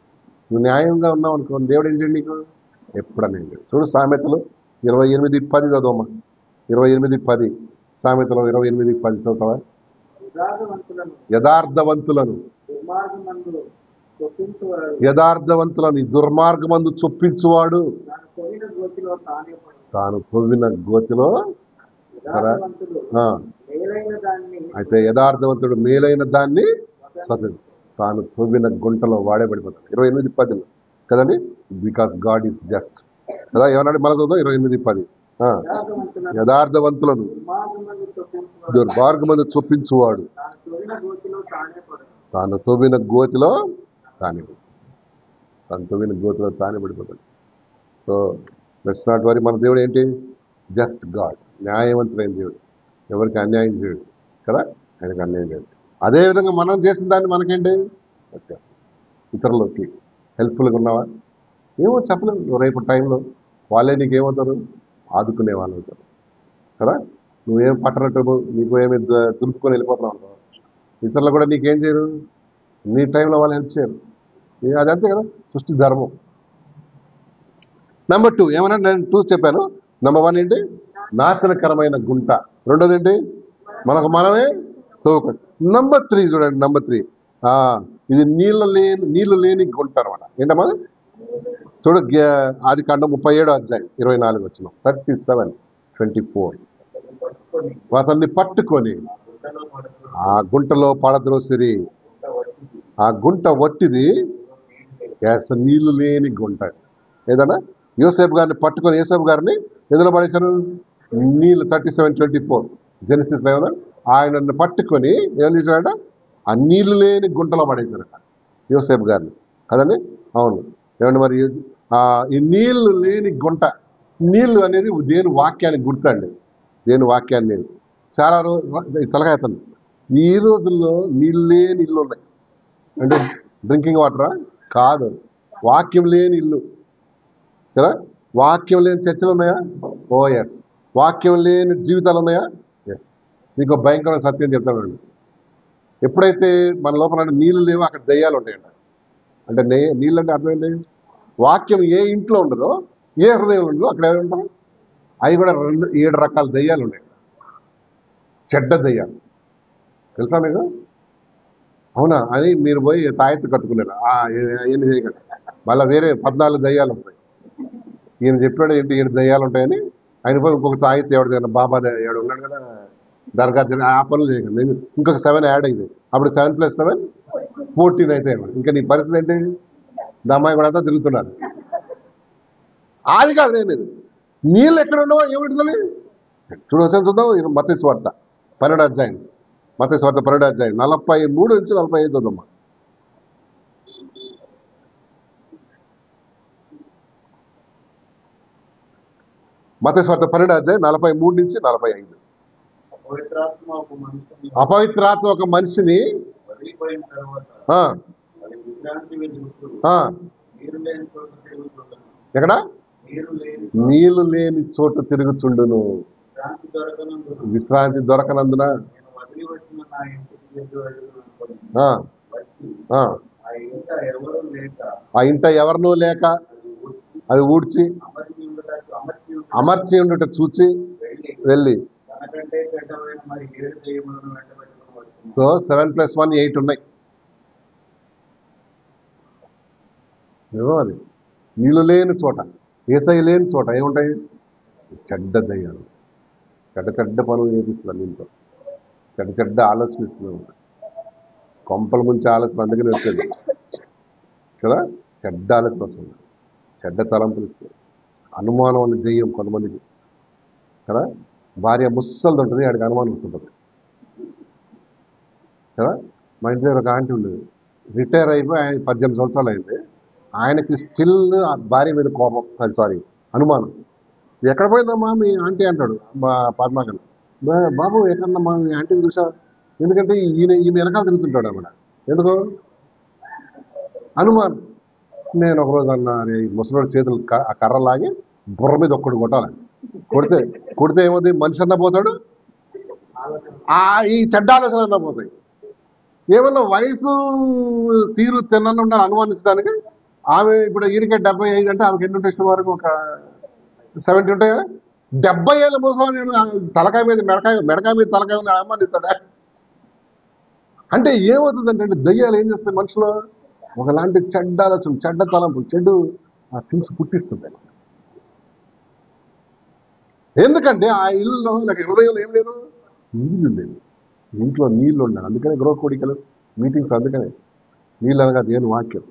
నువ్వు న్యాయంగా ఉన్నావు అనుకో, దేవుడు ఏం చేయండి నీకు ఎప్పుడన్నా ఏం చేయడు. చూడు సామెతలు 28:10 చదవమ్మా. 28:10 సామెతలు 28:10 చదువుతావా. యథార్థవంతులను దుర్మార్గమందు చొప్పించువాడు తాను తవ్విన గోతిలో. అయితే యథార్థవంతుడు మేలైన దాన్ని తాను తవ్విన గుంటలో వాడే పడిపోతాడు. 28:10 కదండి. బికాస్ గాడ్ ఈజ్ జస్ట్ కదా. ఏమన్నాడు మళ్ళీ చదువు 28:10. యథార్థవంతులను దుర్మార్గమందు చొప్పించువాడు తాను తవ్విన గోతిలో తానే పడిపోతాడు. So let's not worry. మన దేవుడు ఏంటి, జస్ట్ గాడ్, న్యాయవంతుడైన దేవుడు, ఎవరికి అన్యాయం చేయడు కదా, ఆయనకు అన్యాయం చేయడు. అదేవిధంగా మనం చేసిన దాన్ని మనకేంటి, ఇతరులకి హెల్ప్ఫుల్గా ఉన్నావా, ఏమో చెప్పలేము. రేపు టైంలో వాళ్ళే నీకేమవుతారు, ఆదుకునే వాళ్ళు అవుతారు కదా. నువ్వేం పట్టనట్టు నీకు ఏమి దులుపుకొని వెళ్ళిపోతున్నావు అనుకో, ఇతరులు కూడా నీకేం చేయరు, నీ టైంలో వాళ్ళు హెల్ప్ చేయరు. అది అంతే కదా, సృష్టి ధర్మం. నెంబర్ 2 ఏమన్నా, నేను 2 చెప్పాను. నెంబర్ 1 ఏంటి, నాశనకరమైన గుంట. రెండోది ఏంటి, మనకు మనమే తవ్వుకోండి. నెంబర్ 3 చూడండి, నెంబర్ 3 ఇది నీళ్ళు లేని గుంట అనమాట. ఏంటమ్మా చూడు, ఆదికాండం 37:24 37:24. అతన్ని పట్టుకొని ఆ గుంటలో పడద్రోసిరి. ఆ గుంట వట్టిది, నీళ్లు లేని గుంట. ఏదన్నా యోసేపు గారిని పట్టుకొని, యోసేపు గారిని ఎందులో పడేశారు, నీళ్ళు 37:24 జెనసిస్ ఏమన్నా. ఆయనను పట్టుకొని ఏం చేశాడట, ఆ నీళ్లు లేని గుంటలో పడేశారట యోసేపు గారిని కదండి. అవును, ఏమండి మరి ఈ నీళ్లు లేని గుంట. నీళ్లు అనేది దేని వాక్యానికి గుర్తండి, దేని వాక్యాన్ని నేను చాలా తలకాయతాను. ఈ రోజుల్లో నీళ్ళు లేని ఇల్లు ఉన్నాయి అంటే డ్రింకింగ్ వాటరా కాదు, వాక్యం లేని ఇల్లు కదా. వాక్యం లేని చర్చలు ఉన్నాయా, ఓ ఎస్. వాక్యం లేని జీవితాలు ఉన్నాయా, ఎస్. మీకు భయంకరమైన సత్యం చెప్తానండి, ఎప్పుడైతే మన లోపల నీళ్ళు లేవో అక్కడ దయ్యాలు ఉంటాయంట. అంటే నీళ్ళు అంటే అర్థం ఏంటి? వాక్యం ఏ ఇంట్లో ఉండదో, ఏ హృదయంలో ఉండదో అక్కడ ఎవరు ఉంటారు? అవి కూడా 7 రకాల దయ్యాలు ఉన్నాయి. చెడ్డ దయ్యాలు తెలుసా మీకు? అవునా అని మీరు పోయి తాయెత్తు కట్టుకున్నారు. ఏం చేయకండి. మళ్ళీ వేరే 14 దయ్యాలు ఉంటాయి. ఈయన చెప్పాడు ఏంటి 7 దయ్యాలు ఉంటాయని. ఆయన పోయి ఇంకొక తాయెత్తు ఎవరిదైనా బాబా ఎవడు ఉన్నాడు కదా దర్గా ఆ పనులు చేయకండి. ఇంకొక 7 యాడ్ అయింది. అప్పుడు 7 + 7 14 అయితే ఇంకా నీ పరిస్థితి ఏంటి? దమ్మాయి కూడా అంతా తిరుగుతున్నారు. అది కాదు నేను నీళ్ళు ఎక్కడ ఉండవో ఏమిటి చూద్దాం. మత్తయి సువార్త 12వ అధ్యాయం. మత్తయి సువార్త 12వ అధ్యాయం 43 నుంచి 45 చూద్దామా. మత్తయి సువార్త 12వ అధ్యాయం 43 నుంచి 45. అపవిత్రాత్మ ఒక మనిషిని ఎక్కడ? నీళ్లు లేని చోట తిరుగుచుండును, విశ్రాంతి దొరకనందున ఆ ఇంట ఎవరినూ లేక అది ఊడ్చి అమర్చి ఉండుట చూచి వెళ్ళి. సో 7 + 1 8 ఉన్నాయి. అది నీళ్ళు లేని చోట, ఏసై లేని చోట ఏముంటాయి? చెడ్డ దయ్యాలు, చెడ్డ పనులు చేపిస్తున్నారు. నీళ్ళతో చెడ్డ ఆలోచన ఇస్తున్నాయి. కొంపల ముంచి ఆలోచన అందుకని వచ్చేది కదా. చెడ్డ ఆలోచన వస్తుంది, చెడ్డ తలంపులు ఇస్తుంది. అనుమానం అనే దెయ్యం కొంతమందికి కదా. భార్య ముస్సలది ఉంటుంది, ఆడికి అనుమానం వస్తుంటుంది కదా. మా ఇంటి దగ్గర ఒక ఆంటీ ఉండేది, రిటైర్ అయిపోయి 18 సంవత్సరాలు అయింది. ఆయనకి స్టిల్ భార్య మీద కోపం, సారీ అనుమానం. ఎక్కడ పోయిందమ్మా మీ ఆంటీ అంటాడు మా పద్మాకర్. బాబు ఎక్కడన్నా మా ఆంటీని చూసా? ఎందుకంటే ఈయన వెనకాల తిరుగుతుంటాడు అన్నమాట. ఎందుకు? అనుమానం. నేను ఒకరోజు అన్నా ముసలోడి చేతులు ఆ కర్ర లాగి బుర్ర మీద ఒక్కడు కొట్టాలి. కొడితే ఏమవుతుంది? మనిషి అన్నా పోతాడు, ఈ చెడ్డ ఆలోచన అన్నా పోతాయి. ఏమన్నా వయసు తీరు చిన్న ఉండాలి అనుమానించడానికి. ఆమె ఇప్పుడు ఈయనకే 75 అంటే ఆమెకి ఎన్ని ఉంటాయి? వరకు ఒక 70 ఉంటాయా? 70 ఏళ్ళ ముసలి తలకాయ మీద మెడకాయ మీద తలకాయ ఉన్న అనుమానిస్తాడా? అంటే ఏమవుతుందంటే దయ్యాలు ఏం చేస్తాయి మనుషులు? ఒకలాంటి చెడ్డ ఆలోచన, చెడ్డ తలంపు, చెడు థింగ్స్ పుట్టిస్తుంటాయి. ఎందుకంటే ఆ ఇల్లులో నాకు హృదయంలో ఏం లేదు, నీళ్ళు లేదు. ఇంట్లో నీళ్ళు ఉండాలి. అందుకనే గృహ కోడికలు మీటింగ్స్, అందుకనే నీళ్ళు అనగా దేవుని వాక్యం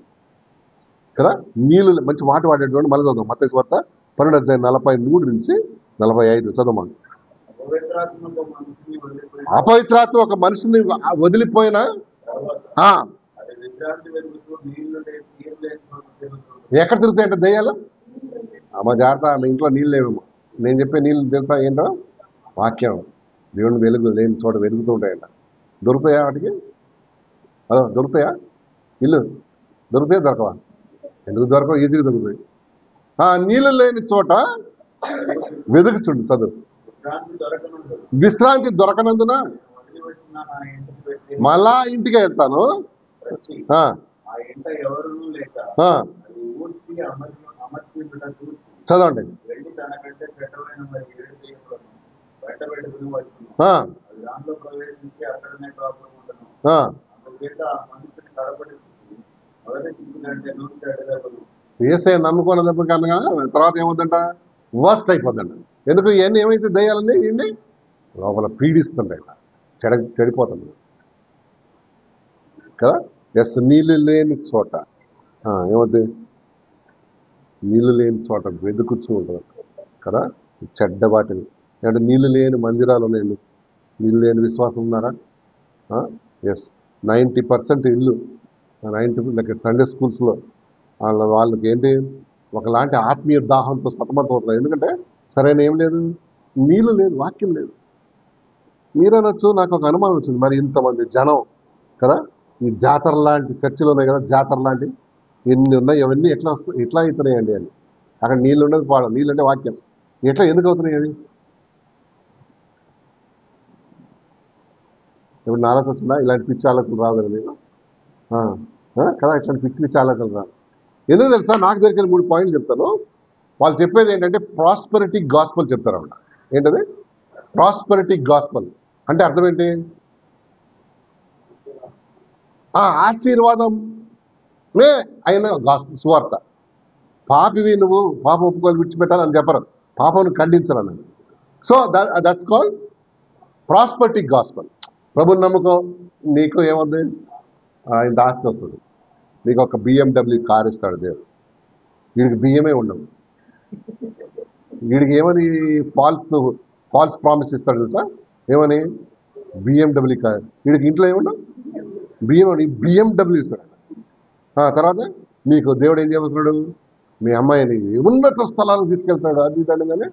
కదా. నీళ్ళు మంచి మాట వాడేటువంటి. మళ్ళీ చదువు మత్తయి సువార్త 12వ అధ్యాయం 43 నుంచి 45 చదవమని. అపవిత్రాత్మ ఒక మనిషిని వదిలిపోయిన ఎక్కడ తిరుగుతాయంటే దయ్యాలు. అమ్మ జాగ్రత్త, మీ ఇంట్లో నీళ్ళు లేవేమో. నేను చెప్పే నీళ్ళు తెలుసా ఏంటో? వాక్యం, దేవుని వెలుగు లేని చోట వెలుగుతూ ఉంటాయంట. దొరుకుతాయా వాటికి? అదో దొరుకుతాయా? ఇల్లు దొరుకుతాయా? దొరకవా? ఎందుకు దొరకవు? ఈజీగా దొరుకుతాయి. నీళ్ళు లేని చోట వెతుకుచుండు. చదువు. విశ్రాంతి దొరకనందున మళ్ళా ఇంటికి వెళ్తాను. చదవండి. ఏసై నమ్ముకోనప్పుడు కనుక తర్వాత ఏమవుతుందంట? వర్స్ట్ అయిపోతుందంట. ఎందుకు? ఇవన్నీ ఏమైతే దయ్యాలని ఇవన్నీ లోపల పీడిస్తుంటాయి, చెడిపోతుంది కదా. ఎస్, నీళ్ళు లేని చోట ఏమవుతుంది? నీళ్ళు లేని చోట వెతుకుతూ ఉంటుంది కదా చెడ్డ వాటిని. అంటే నీళ్ళు లేని మందిరాలు ఉన్నాయండి, నీళ్ళు లేని విశ్వాసం ఉన్నారా? ఎస్, 90% ఇల్లు 90 లైక్ సండే స్కూల్స్లో వాళ్ళకి ఏంటి ఒకలాంటి ఆత్మీయ దాహంతో సతమతమవుతున్నారు. ఎందుకంటే సరైన ఏం లేదు, నీళ్ళు లేదు, వాక్యం లేదు. మీరనొచ్చు నాకు ఒక అనుమానం వచ్చింది, మరి ఇంతమంది జనం కదా, ఈ జాతర లాంటి చర్చిలు ఉన్నాయి కదా, జాతర లాంటి ఎన్ని ఉన్నాయి, అవన్నీ ఎట్లా అవుతున్నాయండి అని. అక్కడ నీళ్ళు ఉండదు, పాడు. నీళ్ళు అంటే వాక్యం. ఎందుకు అవుతున్నాయి అవి? ఇప్పుడు ఆలోచన వచ్చిందా? ఇలాంటి పిచ్చి ఆలోచన రాదు కదా మీకు. కదా ఇట్లాంటి పిచ్చి పిచ్చి ఆలోచనలు రాదు. ఎందుకు తెలుసా? నాకు దొరికిన 3 పాయింట్లు చెప్తాను. వాళ్ళు చెప్పేది ఏంటంటే ప్రాస్పరిటీ గాస్పల్ చెప్తారు అన్నమాట. ఏంటది? ప్రాస్పరిటీ గాస్పల్ అంటే అర్థం ఏంటి? ఆశీర్వాదమే అయిన సువార్త. పాపివి నువ్వు పాపం ఒప్పుకోలు విడిచిపెట్టాలని చెప్పరు, పాపను ఖండించరు అన్నది. So that's called prosperity gospel. ప్రభుని నమ్ముకో, నీకు ఏముంది? ఇంత ఆస్తి వస్తుంది, నీకు ఒక BMW కార్ ఇస్తాడు దేవుడు. వీడికి బియ్యమే ఉండవు, వీడికి ఏమని ఫాల్స్ ప్రామిస్ ఇస్తాడు తెలుసా? ఏమని? BMW car. వీడికి ఇంట్లో ఏముండవు, BMW ఇస్తాడు. తర్వాత నీకు దేవుడు ఏం చేయబోతున్నాడు? మీ అమ్మాయిని ఉన్నత స్థలాలకు తీసుకెళ్తాడు, అది దానిగానే.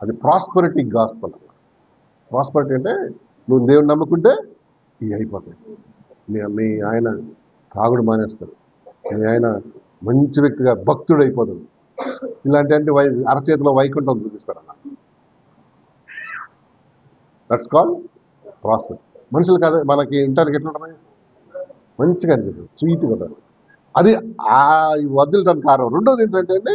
అది ప్రాస్పరిటీ గాస్పల్. ప్రాస్పరిటీ అంటే నువ్వు దేవుని నమ్ముకుంటే ఇవి అయిపోతాయి. మీ ఆయన తాగుడు మానేస్తాడు, మీ ఆయన మంచి వ్యక్తిగా భక్తుడు అయిపోతాడు. ఇలాంటి అరచేతిలో వైకుంఠం చూపిస్తారు అన్న. That's call prosperity. మనుషులు కాదు, మనకి ఇంటానికి ఎట్లుంటాయి? మంచిగా అనిపిస్తుంది, స్వీట్గా ఉంటుంది. అది వదిలిటానికి కారణం. రెండోది ఏంటంటే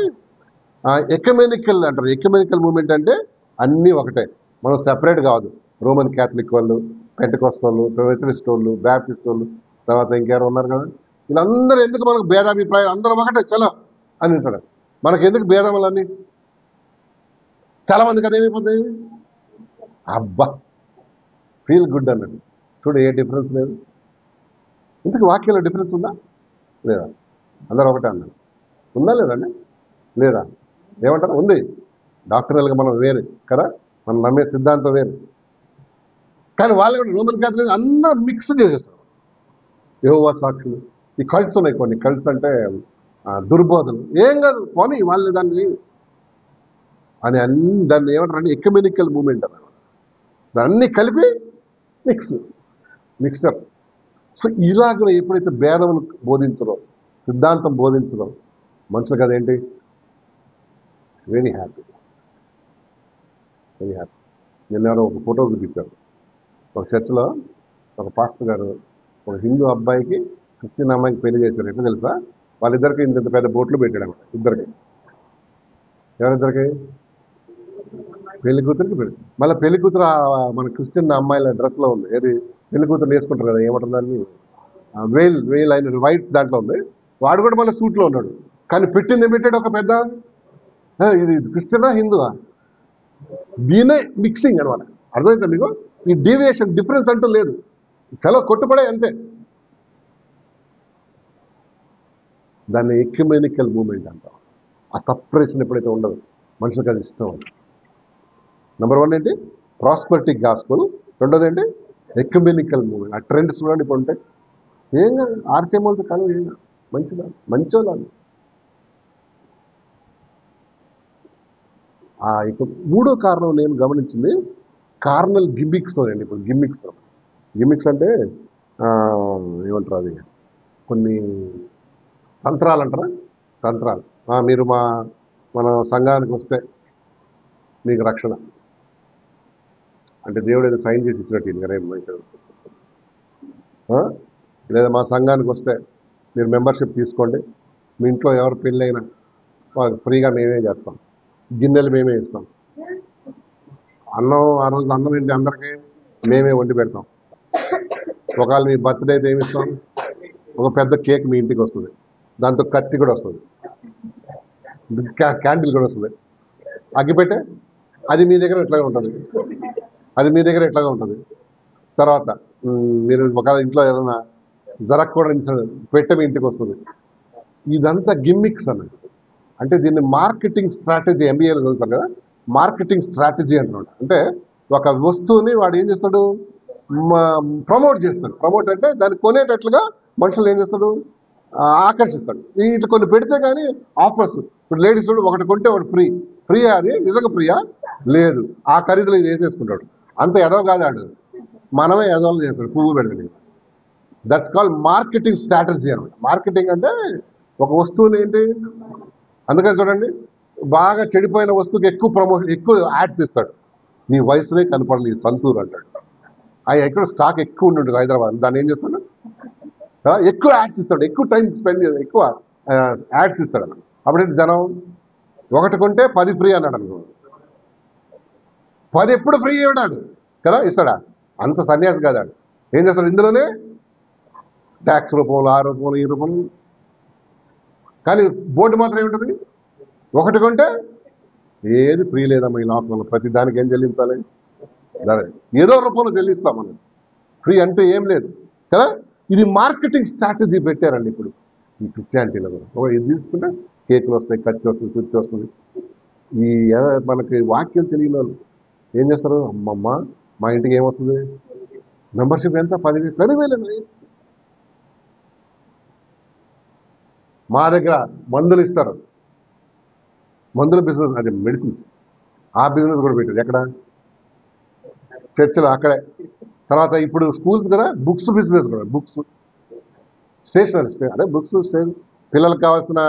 ఎక్యుమెనికల్ అంటారు. ఎక్యుమెనికల్ మూవ్మెంట్ అంటే అన్నీ ఒకటే, మనం సెపరేట్ కాదు. రోమన్ క్యాథలిక్ వాళ్ళు, పెంటకోస్ట్ వాళ్ళు, మెథడిస్ట్ వాళ్ళు, బ్యాప్టిస్ట్ వాళ్ళు, తర్వాత ఇంకెవరు ఉన్నారు కదా, వీళ్ళందరూ ఎందుకు మనకు భేదాభిప్రాయం? అందరం ఒకటే చలో అని అంటాడు. మనకి ఎందుకు భేదములన్నీ? చాలా మందికి అదేమైపోతుంది, అబ్బా ఫీల్ గుడ్ అన్నట్టు. చూడు, ఏ డిఫరెన్స్ లేదు. ఇంతకు వాక్యంలో డిఫరెన్స్ ఉందా లేదా? అందరూ ఒకటే అన్నారు. ఉందా లేదండి? లేదా? ఏమంటారు? ఉంది. డాక్టరల్గా మనం వేరు కదా, మనం నమ్మే సిద్ధాంతం వేరు. కానీ వాళ్ళు కూడా రోమన్ క్యాథలిక్ అందరూ మిక్స్ చేసేస్తారు. యెహోవా సాక్షులు, ఈ కల్ట్స్ ఉన్నాయి కొన్ని. కల్ట్స్ అంటే దుర్బోధలు. ఏం కాదు పోనీ వాళ్ళు దాన్ని దాన్ని ఏమంటారంటే ఎక్యుమెనికల్ మూవ్మెంట్ అన్నమాట. దాన్ని కలిపి మిక్సర్. సో ఇలాగ ఎప్పుడైతే భేదములు బోధించరో, సిద్ధాంతం బోధించరో, మనుషులకు అదేంటి? Very happy. నిన్న ఒక ఫోటో చూపించారు. ఒక చర్చిలో ఒక పాస్టర్ గారు ఒక హిందూ అబ్బాయికి క్రిస్టియన్ అమ్మాయికి పెళ్లి చేశారు. ఎట్లా తెలుసా? వాళ్ళిద్దరికి ఇంత పెద్ద బోట్లు పెట్టాడు అనమాట. ఇద్దరికి. ఎవరిద్దరికి? పెళ్లి కూతురికి పెళ్లి. మళ్ళీ పెళ్లి కూతురు మన క్రిస్టియన్ అమ్మాయిల డ్రెస్లో ఉంది. ఏది? పెళ్లి కూతురు వేసుకుంటారు కదా, ఏమంటారు దాన్ని? వేల్ అయిన వైట్ దాంట్లో ఉంది. వాడు కూడా మళ్ళీ సూట్లో ఉన్నాడు. కానీ పెట్టాడు ఒక పెద్ద, ఇది క్రిస్టియనా హిందువా? దీనే మిక్సింగ్ అనమాట. అర్థమైతే మీకు? ఈ డీవియేషన్, డిఫరెన్స్ అంటూ లేదు. చాలా కొట్టుపడే అంతే. దాన్ని ఎక్యుమెనికల్ మూవ్మెంట్ అంటాం. ఆ సపరేషన్ ఎప్పుడైతే ఉండదు, మనుషులకు అది ఇష్టం. నెంబర్ 1 ఏంటి? Prosperity gospel. రెండోది ఏంటి? Ecumenical movement. ఆ ట్రెండ్స్ చూడండి ఇప్పుడు ఉంటాయి. ఏం కాదు, ఆర్సీఎం వాళ్ళతో కాదు, ఏం కాదు, మంచోళ్ళు. ఇక మూడో కారణం నేను గమనించింది కార్నల్ గిమ్మిక్స్ అండి. ఇప్పుడు గిమ్మిక్స్ అంటే ఏమంటారు, అది కొన్ని తంత్రాలు అంటారా? తంత్రాలు. మీరు మన సంఘానికి వస్తే మీకు రక్షణ అంటే దేవుడు ఏదో సైన్ చేసి ఇచ్చినట్టు. లేదా మా సంఘానికి వస్తే మీరు మెంబర్షిప్ తీసుకోండి, మీ ఇంట్లో ఎవరు పెళ్ళైనా ఫ్రీగా మేమే చేస్తాం, గిన్నెలు మేమే ఇస్తాం, అన్నం ఆ రోజు అన్నం ఏంటి అందరికీ మేమే వండి పెడతాం. ఒకవేళ మీ బర్త్డే అయితే ఏమి ఇస్తాం? ఒక పెద్ద కేక్ మీ ఇంటికి వస్తుంది, దాంతో కత్తి కూడా వస్తుంది, క్యాండిల్ కూడా వస్తుంది, అగ్గిపెట్టే అది మీ దగ్గర ఎట్లాగా ఉంటుంది. తర్వాత మీరు ఒకవేళ ఇంట్లో ఏదైనా జరగకూడదు పెట్టె మీ ఇంటికి వస్తుంది. ఇదంతా గిమ్మిక్స్ అన్నది. అంటే దీన్ని మార్కెటింగ్ స్ట్రాటజీ, MBAలో చదువుతారు కదా, మార్కెటింగ్ స్ట్రాటజీ అంటున్నాడు. అంటే ఒక వస్తువుని వాడు ఏం చేస్తాడు? ప్రమోట్ చేస్తాడు. ప్రమోట్ అంటే దాన్ని కొనేటట్లుగా మనుషులు ఏం చేస్తాడు? ఆకర్షిస్తాడు. ఇట్లా కొన్ని పెడితే కానీ ఆఫర్స్. ఇప్పుడు లేడీస్ ఒకటి కొంటే ఒకటి ఫ్రీ. అది నిజంగా ఫ్రీయా? లేదు. ఆ ఖరీదులో ఇది వేసేసుకుంటాడు. అంత ఎదవ కాదు ఆడు, మనమే ఎదవలు చేస్తాడు పువ్వు పెడతాడు. దట్స్ కాల్డ్ మార్కెటింగ్ స్ట్రాటజీ అనమాట. మార్కెటింగ్ అంటే ఒక వస్తువుని ఏంటి, అందుకని చూడండి, బాగా చెడిపోయిన వస్తువుకి ఎక్కువ ప్రమోషన్, ఎక్కువ యాడ్స్ ఇస్తాడు. నీ వయసునే కనపడలేదు సంతూర్ అంటాడు. ఎక్కడ స్టాక్ ఎక్కువ ఉంటుంటుంది హైదరాబాద్, దాన్ని ఏం చేస్తాడు? కదా, ఎక్కువ యాడ్స్ ఇస్తాడు, ఎక్కువ టైం స్పెండ్ ఎక్కువ యాడ్స్ ఇస్తాడు. అప్పుడేంటి జనం ఒకటి కొంటే 10 ఫ్రీ అన్నాడు అనుకో, 10 ఎప్పుడు ఫ్రీ ఇవ్వడాడు కదా, ఇస్తాడా? అంత సన్యాసి కాదాడు. ఏం చేస్తాడు ఇందులోనే ట్యాక్స్ రూపంలో, ఆ రూపంలో, ఈ రూపంలో. కానీ బోర్డు మాత్రం ఏమిటది, ఒకటి కొంటే ఏది ఫ్రీ లేదమ్మా ఈ లోకంలో, ప్రతి దానికి ఏం చెల్లించాలి, ఏదో రూపంలో చెల్లిస్తాం మనం. ఫ్రీ అంటూ ఏం లేదు కదా. ఇది మార్కెటింగ్ స్ట్రాటజీ పెట్టారండి ఇప్పుడు ఈ క్రిస్టియానిటీలో కూడా. ఇది తీసుకుంటే కేకులు వస్తాయి, కత్తి వస్తుంది, కుర్చీ వస్తుంది. ఈ మనకి వాక్యం తెలియని వాళ్ళు ఏం చేస్తారు, అమ్మమ్మ మా ఇంటికి ఏమొస్తుంది మెంబర్షిప్ ఎంత, 10,000 మా దగ్గర మందులు ఇస్తారు, మందుల బిజినెస్, అది మెడిసిన్స్, ఆ బిజినెస్ కూడా పెట్టారు. ఎక్కడ, చర్చలు అక్కడే. తర్వాత ఇప్పుడు స్కూల్స్ కదా, బుక్స్ బిజినెస్ కూడా, బుక్స్ స్టేషనరీ, అదే బుక్స్ పిల్లలకు కావాల్సిన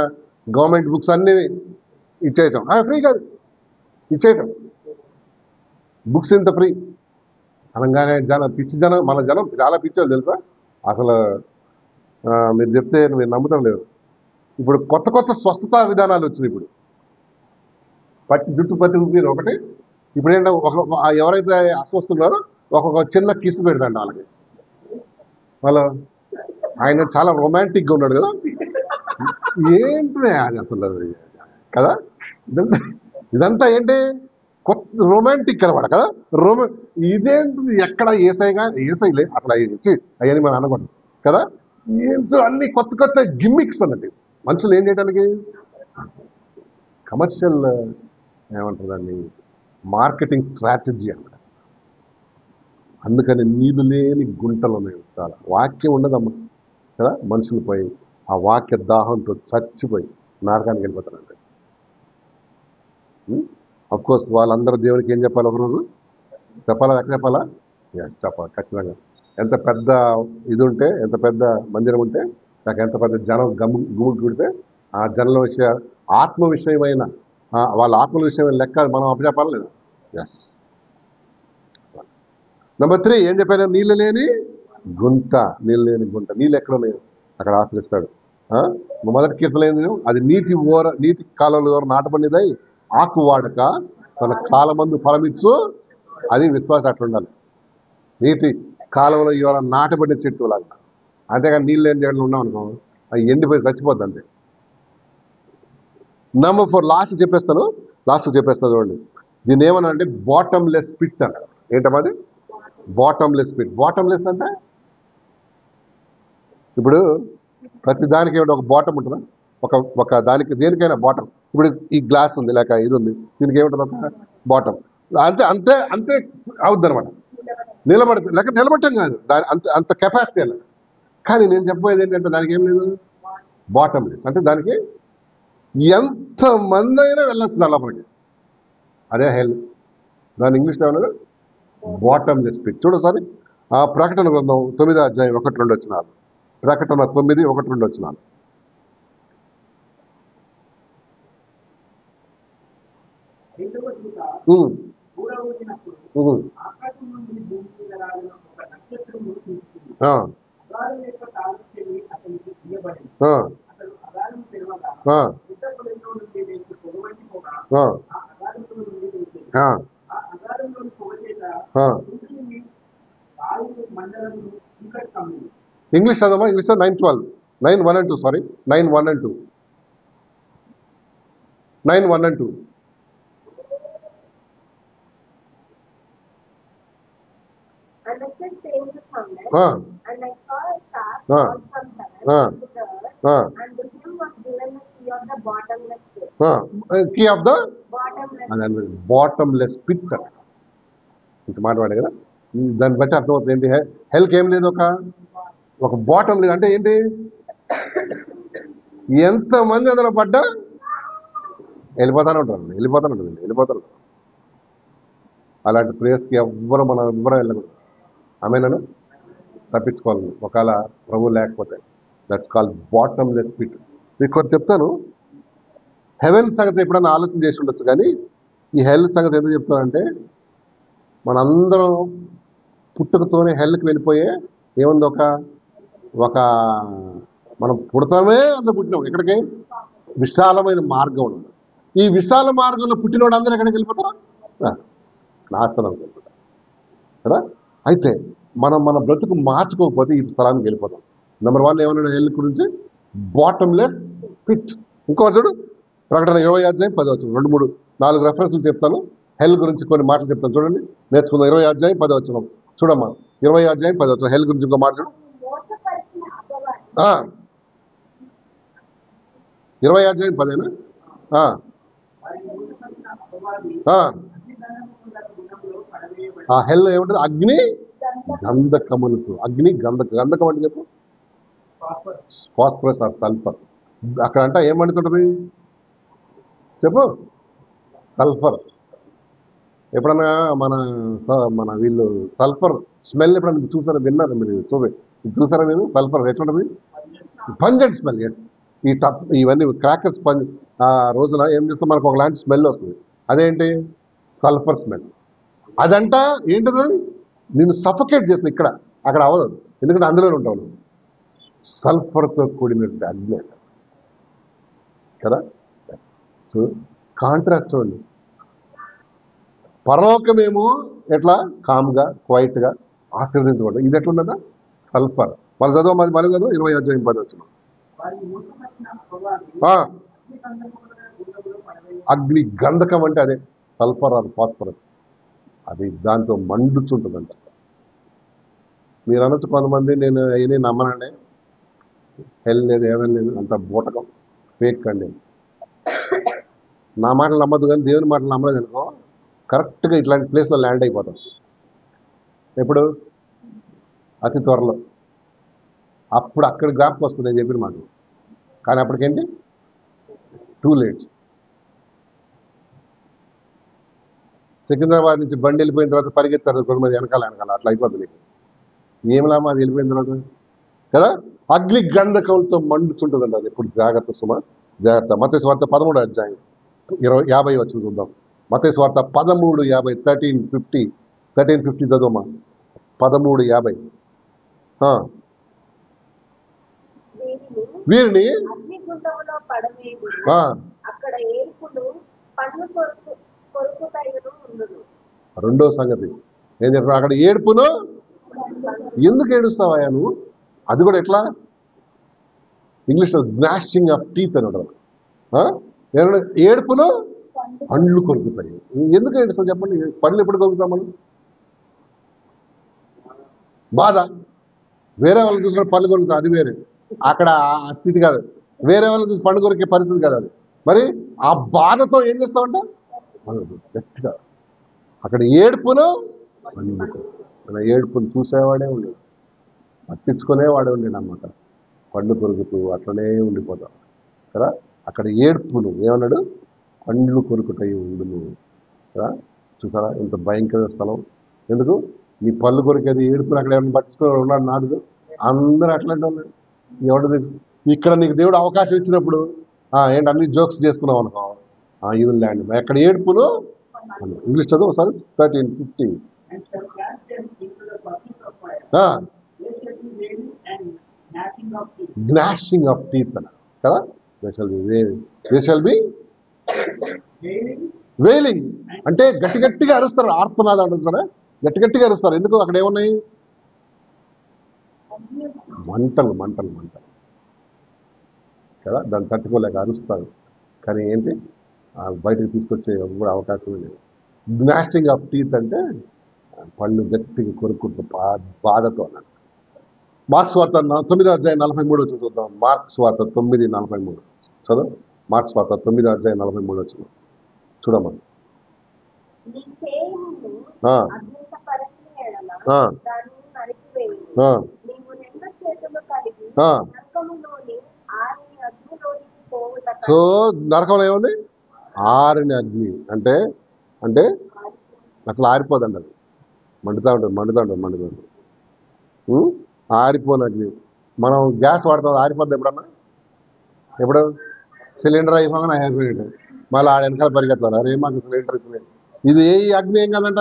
గవర్నమెంట్ బుక్స్ అన్నీ ఇచ్చేయటం, ఫ్రీ కాదు, ఇచ్చేయటం. బుక్స్ ఇంత ఫ్రీ అనగానే పిచ్చి జనం, మన జనం చాలా పిచ్చోళ్ళు తెలుసా అసలు. మీరు చెప్తే మీరు నమ్ముతాం లేదు. ఇప్పుడు కొత్త కొత్త స్వస్థతా విధానాలు వచ్చినాయి. ఇప్పుడు జుట్టు పట్టి ఊపిరి ఒకటి. ఇప్పుడు ఏంటంటే ఎవరైతే అస్వస్తున్నారో ఒక్కొక్క చిన్న కిస్ పెడతాండి వాళ్ళకి. వాళ్ళు ఆయన చాలా రొమాంటిక్గా ఉన్నాడు కదా, ఏంటిదే అది అసలు కదా. ఇదంతా ఏంటి, కొత్త రొమాంటిక్ అనమాట కదా. ఇదేంటిది, ఎక్కడ ఏసైలే అసలు అవన్నీ మనం అనకూడదు కదా. ఏంటో అన్ని కొత్త కొత్త గిమ్మిక్స్ అన్నట్టు మనుషులు ఏం చేయడానికి, కమర్షియల్ ఏమంటారు దాన్ని, మార్కెటింగ్ స్ట్రాటజీ అన్నమాట. అందుకని నీళ్ళు లేని గుంటలు ఉన్నాయి చాలా. వాక్యం ఉండదమ్మా కదా, మనుషులు పోయి ఆ వాక్య దాహంతో చచ్చిపోయి నరకానికి వెళ్ళిపోతారంటే. అఫ్కోర్స్ వాళ్ళందరూ దేవునికి ఏం చెప్పాలి, ఒకరోజు చెప్పాలా, ఎక్కడ చెప్పాలా, ఎస్ చెప్పాలి ఖచ్చితంగా. ఎంత పెద్ద ఇది ఉంటే, ఎంత పెద్ద మందిరం ఉంటే, నాకు ఎంత పెద్ద జనం గుమికూడితే ఆ జనంలో ఆత్మ విషయమైన వాళ్ళ ఆత్మల విషయమైన లెక్క మనం అప్పచెప్పాలి లేదు. ఎస్. నెంబర్ 3 ఏం చెప్పాను, నీళ్ళు లేని గుంట. నీళ్ళు లేని గుంట, నీళ్ళు ఎక్కడ ఉన్నాయి అక్కడ ఆశ్రయిస్తాడు. మొదటి కీర్తన ఏంది, అది నీటి కాలంలో ఎవరు నాటబడినదై ఆకు వాడక తన కాలమందు ఫలమిచ్చు, అది విశ్వాసం. అట్లా ఉండాలి. నీటి కాలంలో ఎవరైనా నాటబడిన చెట్టు లాగా. అంతేగాని నీళ్ళు లేని చెట్లు ఉన్నాం అనుకో, అవి ఎండిపోయి చచ్చిపోద్ది అంతే. నెంబర్ 4 లాస్ట్ చెప్పేస్తాను చూడండి. దీన్ని ఏమన్నా అంటే బాటమ్లెస్ పిట్ అంటారు. ఏంటమ్మా అది, బాటమ్లెస్ పిట్. బాటమ్లెస్ అంటే ఇప్పుడు ప్రతి దానికి ఏమిటి, ఒక బాటమ్ ఉంటుందా, ఒక దానికి దేనికైనా బాటమ్. ఇప్పుడు ఈ గ్లాస్ ఉంది, లేక ఇది ఉంది, దీనికి ఏముంటుంది, ఒక బాటమ్. అంతే అంతే అంతే అవుద్ది అనమాట. నిలబడటం కాదు, దాని అంత కెపాసిటీ అలా. కానీ నేను చెప్పబోయేది ఏంటంటే దానికి ఏం లేదు, బాటమ్లెస్ అంటే దానికి ఎంతమంది అయినా వెళ్ళొచ్చు దాని లోపలికి. అదే హెల్. దాని ఇంగ్లీష్లో ఏమన్నారు, బాటమ్లెస్ పిట్. చూడసారి ఆ ప్రకటన గ్రంథం 9వ అధ్యాయం 1-2 వచనాలు. ప్రకటన 9:1-2 వచనాలు. ఇంగ్లీష్ చదవమా, English 9:12, 9:1-2, sorry 9:1-2, 9:1-2. And I said same to sounded, and I saw a staff fall from heaven to the earth, and to him was given the key of the bottomless pit. Key of the bottomless pit. ఇంత మాట్లాడే కదా, దాన్ని బట్టి అర్థమవుతుంది ఏంటి, హెల్కి ఏం లేదు, ఒక బాటం లేదు. అంటే ఏంటి, ఎంతమంది అందులో పడ్డా వెళ్ళిపోతానే ఉంటారు. అలాంటి ప్లేస్కి మనం ఎవ్వరూ వెళ్ళకూడదు. ఆమెను తప్పించుకోవాలి ఒకవేళ ప్రభు లేకపోతే. That's called bottomless pit. మీకు కొంత చెప్తాను, హెవెన్ సంగతి ఎప్పుడైనా ఆలోచన చేసి ఉండొచ్చు, కానీ ఈ హెల్ సంగతి ఎందుకు చెప్తానంటే, మనందరం పుట్టుకతోనే హెల్కి వెళ్ళిపోయే ఏముంది, ఒక ఒక మనం పుడతామే అంత పుట్టినాం. ఎక్కడికి? విశాలమైన మార్గం ఉంది. ఈ విశాల మార్గంలో పుట్టినోడు అందరూ ఎక్కడికి వెళ్ళిపోతారా? నాశనం వెళ్ళిపోతారు కదా. అయితే మనం మన బ్రతుకు మార్చుకోకపోతే ఈ స్థలానికి వెళ్ళిపోతాం. నెంబర్ 1 ఏమన్నా హెల్ గురించి, బాటమ్లెస్ పిట్. ఇంకో చూడు, ప్రకటన 20:10 2, 3, 4 రెఫరెన్స్లు చెప్తాను. హెల్ గురించి కొన్ని మాటలు చెప్తాను, చూడండి, నేర్చుకుందాం. 20:10 చూడమ్మా. 20:10 హెల్ గురించి ఇంకో మాట చూడు. 20:10 ఆ హెల్ ఏముంటుంది? అగ్ని గంధకములకు. అగ్ని గంధకం అంటే చెప్పు, ఫాస్ఫరస్ ఆర్ సల్ఫర్. అక్కడ అంట ఏం మండుతుంటది చెప్పు? సల్ఫర్. ఎప్పుడన్నా మన వీళ్ళు సల్ఫర్ స్మెల్ ఎప్పుడన్నా చూసారా, విన్నారా మీరు? చూసారా మీరు? సల్ఫర్ ఎట్లుంటది? Pungent smell. ఎస్. ఇవన్నీ క్రాకర్స్ ఆ రోజున ఏం చేస్తాం, మనకు ఒకలాంటి స్మెల్ వస్తుంది. అదేంటి? Sulphur smell. అదంట ఏంటిది? నేను సఫకేట్ చేసిన ఇక్కడ, అక్కడ అవ్వదు, ఎందుకంటే అందులోనే ఉంటావు నువ్వు. సల్ఫర్తో కూడినట్టు అగ్ని అంట కదా. సో కాంట్రాస్ట్ చూడండి. పరలోకమేమో ఎట్లా కామ్గా క్వైట్గా ఆశీర్వదించబడ్డ, ఇది ఎట్లున్నదా? సల్ఫర్. మళ్ళీ చదువు, మళ్ళీ చదువు. 20:10 అగ్ని గంధకం అంటే అదే సల్ఫర్ ఆర్ ఫాస్ఫరస్. అది దాంతో మండుచుంటుందంట. మీరు అనొచ్చు కొంతమంది, నేను అవన్నీ నమ్మనండి, హెల్ లేదు, ఏమని లేదు, అంత బూటకం, ఫేక్ అండి. నా మాటలు నమ్మద్దు, కానీ దేవుని మాటలు నమ్మలేదు అనుకో, కరెక్ట్గా ఇట్లాంటి ప్లేస్లో ల్యాండ్ అయిపోతాం. ఎప్పుడు? అతి త్వరలో. అప్పుడు అక్కడ జ్ఞాపకం వస్తుంది నేను చెప్పిన మాట. కానీ అప్పటికేంటి? Too late. సికింద్రాబాద్ నుంచి బండి వెళ్ళిపోయిన తర్వాత పరిగెత్తారు కొంతమంది, వెనకాల అట్లా అయిపోతుంది. ఏం లాభం అది వెళ్ళిపోయిన తర్వాత కదా. అగ్ని గంధకంతో మండుతుంటుందండి అది. ఇప్పుడు జాగ్రత్త సుమ, జాగ్రత్త. మత్తయి సువార్త 13:50 చూద్దాం. మత్తయి సువార్త 13:50 13:50 చదువుమా. 13:50. వీరిని రెండో సంగతి ఏం చెప్పిన, అక్కడ ఏడుపును. ఎందుకు ఏడుస్తావా నువ్వు? అది కూడా ఎట్లా? ఇంగ్లీష్లో గ్నాషింగ్ ఆఫ్ టీత్ అని ఉంటారు. ఏడుపును పండ్లు కొరుకుతాయి. ఎందుకు ఏడుస్తావు చెప్పండి? పండ్లు ఎప్పుడు కొరుకుతాం మనం? బాధ. వేరే వాళ్ళని చూసిన పళ్ళు కొరుకుతాం, అది వేరే. అక్కడ ఆ స్థితి కాదు. వేరే వాళ్ళని చూసి పండు కొరికే పరిస్థితి కాదు అది. మరి ఆ బాధతో ఏం చేస్తామంట? గట్టిగా అక్కడ ఏడుపును మన ఏడుపును చూసేవాడే ఉండేది, పట్టించుకునేవాడే ఉండేది అన్నమాట. పండ్లు కొరుకుతూ అట్లనే ఉండిపోతాం కదా. అక్కడ ఏడుపును ఏమన్నాడు? పండ్లు కొరుకుతాయి ఉండును కదా. చూసారా ఇంత భయంకర స్థలం? ఎందుకు? నీ పళ్ళు కొరికేది ఏడుపును అక్కడ ఏమైనా పట్టించుకుని ఉన్నాడు నాడు? అందరూ అట్లాంటి వాళ్ళు. ఎవడు ఇక్కడ నీకు దేవుడు అవకాశం ఇచ్చినప్పుడు ఏంటి అన్ని జోక్స్ చేసుకున్నావు అనుకో, ఈ ల్యాండ్. ఎక్కడ ఏడుపును. ఇంగ్లీష్ చదువు ఒకసారి. 13:50. గ్నాషింగ్ ఆఫ్ టీత్ అన్న కదా. దే షల్ బి వేలింగ్ అంటే గట్టి గట్టిగా అరుస్తారు, ఆర్తనాదం అంటారు, గట్టి గట్టిగా అరుస్తారు. ఎందుకు? అక్కడ ఏమున్నాయి? మంటలు మంటలు మంటలు కదా. దాన్ని తట్టుకోలేక అరుస్తారు. కానీ ఏంటి? బయటకు తీసుకొచ్చే కూడా అవకాశం లేదు. గ్నాషింగ్ ఆఫ్ టీత్ అంటే పళ్ళు గట్టిగా కొరుక్కుంటూ బాధతో అన్నాడు. మార్క్స్ వార్త 9:43 చూద్దాం. మార్క్స్ వార్త 9:43 చదువు. మార్క్స్ వార్త 9:43 చూడమ్మా. సో నరకంలో ఏముంది? ఆరిన అగ్ని. అంటే అంటే అట్లా ఆరిపోదండి, అది మండుతూ ఉంటుంది. ఆరిపోని అగ్ని. మనం గ్యాస్ వాడతాం, ఆరిపోద్ది ఎప్పుడన్నా? ఎప్పుడు? సిలిండర్ అయిపోగానే అయిపోయాడు, మళ్ళీ ఆడ వెనకాల పరిగెత్తాలి, అరే మాకు సిలిండర్ అయిపోయింది. ఇది ఏ అగ్ని ఏం కదంట,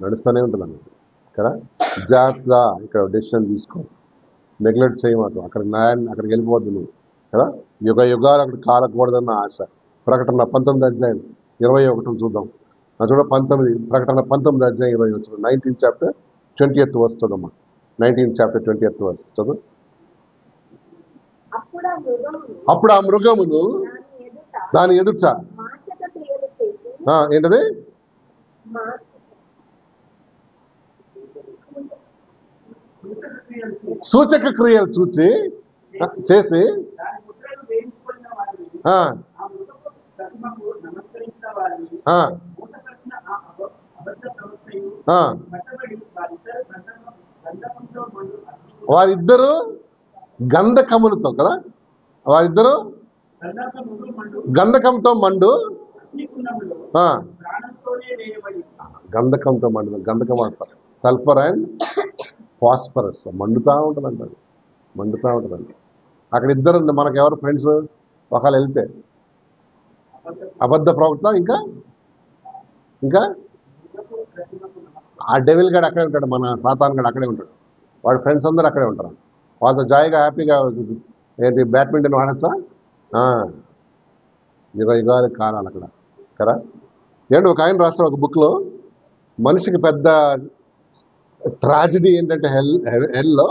నడుస్తూనే ఉంటుంది అన్నమాట. కదా. జాగ్రత్త, ఇక్కడ డెసిషన్ తీసుకో, నెగ్లెక్ట్ చేయమాకు, అక్కడ న్యాయాన్ని అక్కడికి వెళ్ళిపోవద్దు నువ్వు కదా. యుగ యుగాలు అక్కడ కాలకూడదన్న ఆశ. ప్రకటన 19 అధ్యాయం 21 చూద్దాం. చూడ 19, ప్రకటన 19 అధ్యాయం 20 19th chapter 20th verse చదమ్మా. 19th chapter 20th verse చదువు. అప్పుడు ఆ మృగమును దాని ఎదుట ఏంటది సూచక క్రియలు చేసి వారిద్దరు గంధకములతో కదా, వారిద్దరు గంధకంతో మండు, గంధకంతో మండు, గంధకం అంటారు సల్ఫర్ అండ్ ఫాస్ఫరస్, మండుతూ ఉంటుందంట, మండుతూ ఉంటుందంట. అక్కడ ఇద్దరు మనకు ఎవరు ఫ్రెండ్స్ ఒకవేళ వెళ్తే, అబద్ధ ప్రవక్త ఇంకా ఇంకా ఆ డెవిల్ గడు అక్కడే ఉంటాడు, మన సాతాన్ గడు అక్కడే ఉంటాడు, వాడి ఫ్రెండ్స్ అందరూ అక్కడే ఉంటారు. వాళ్ళతో జాయిగా హ్యాపీగా ఏంటి బ్యాడ్మింటన్ ఆడచ్చా, యుగ యుగాలు కాలాలు అక్కడ కదా. ఏంటి ఒక ఆయన రాస్తాడు ఒక బుక్లో, మనిషికి పెద్ద ట్రాజడీ ఏంటంటే హెల్లో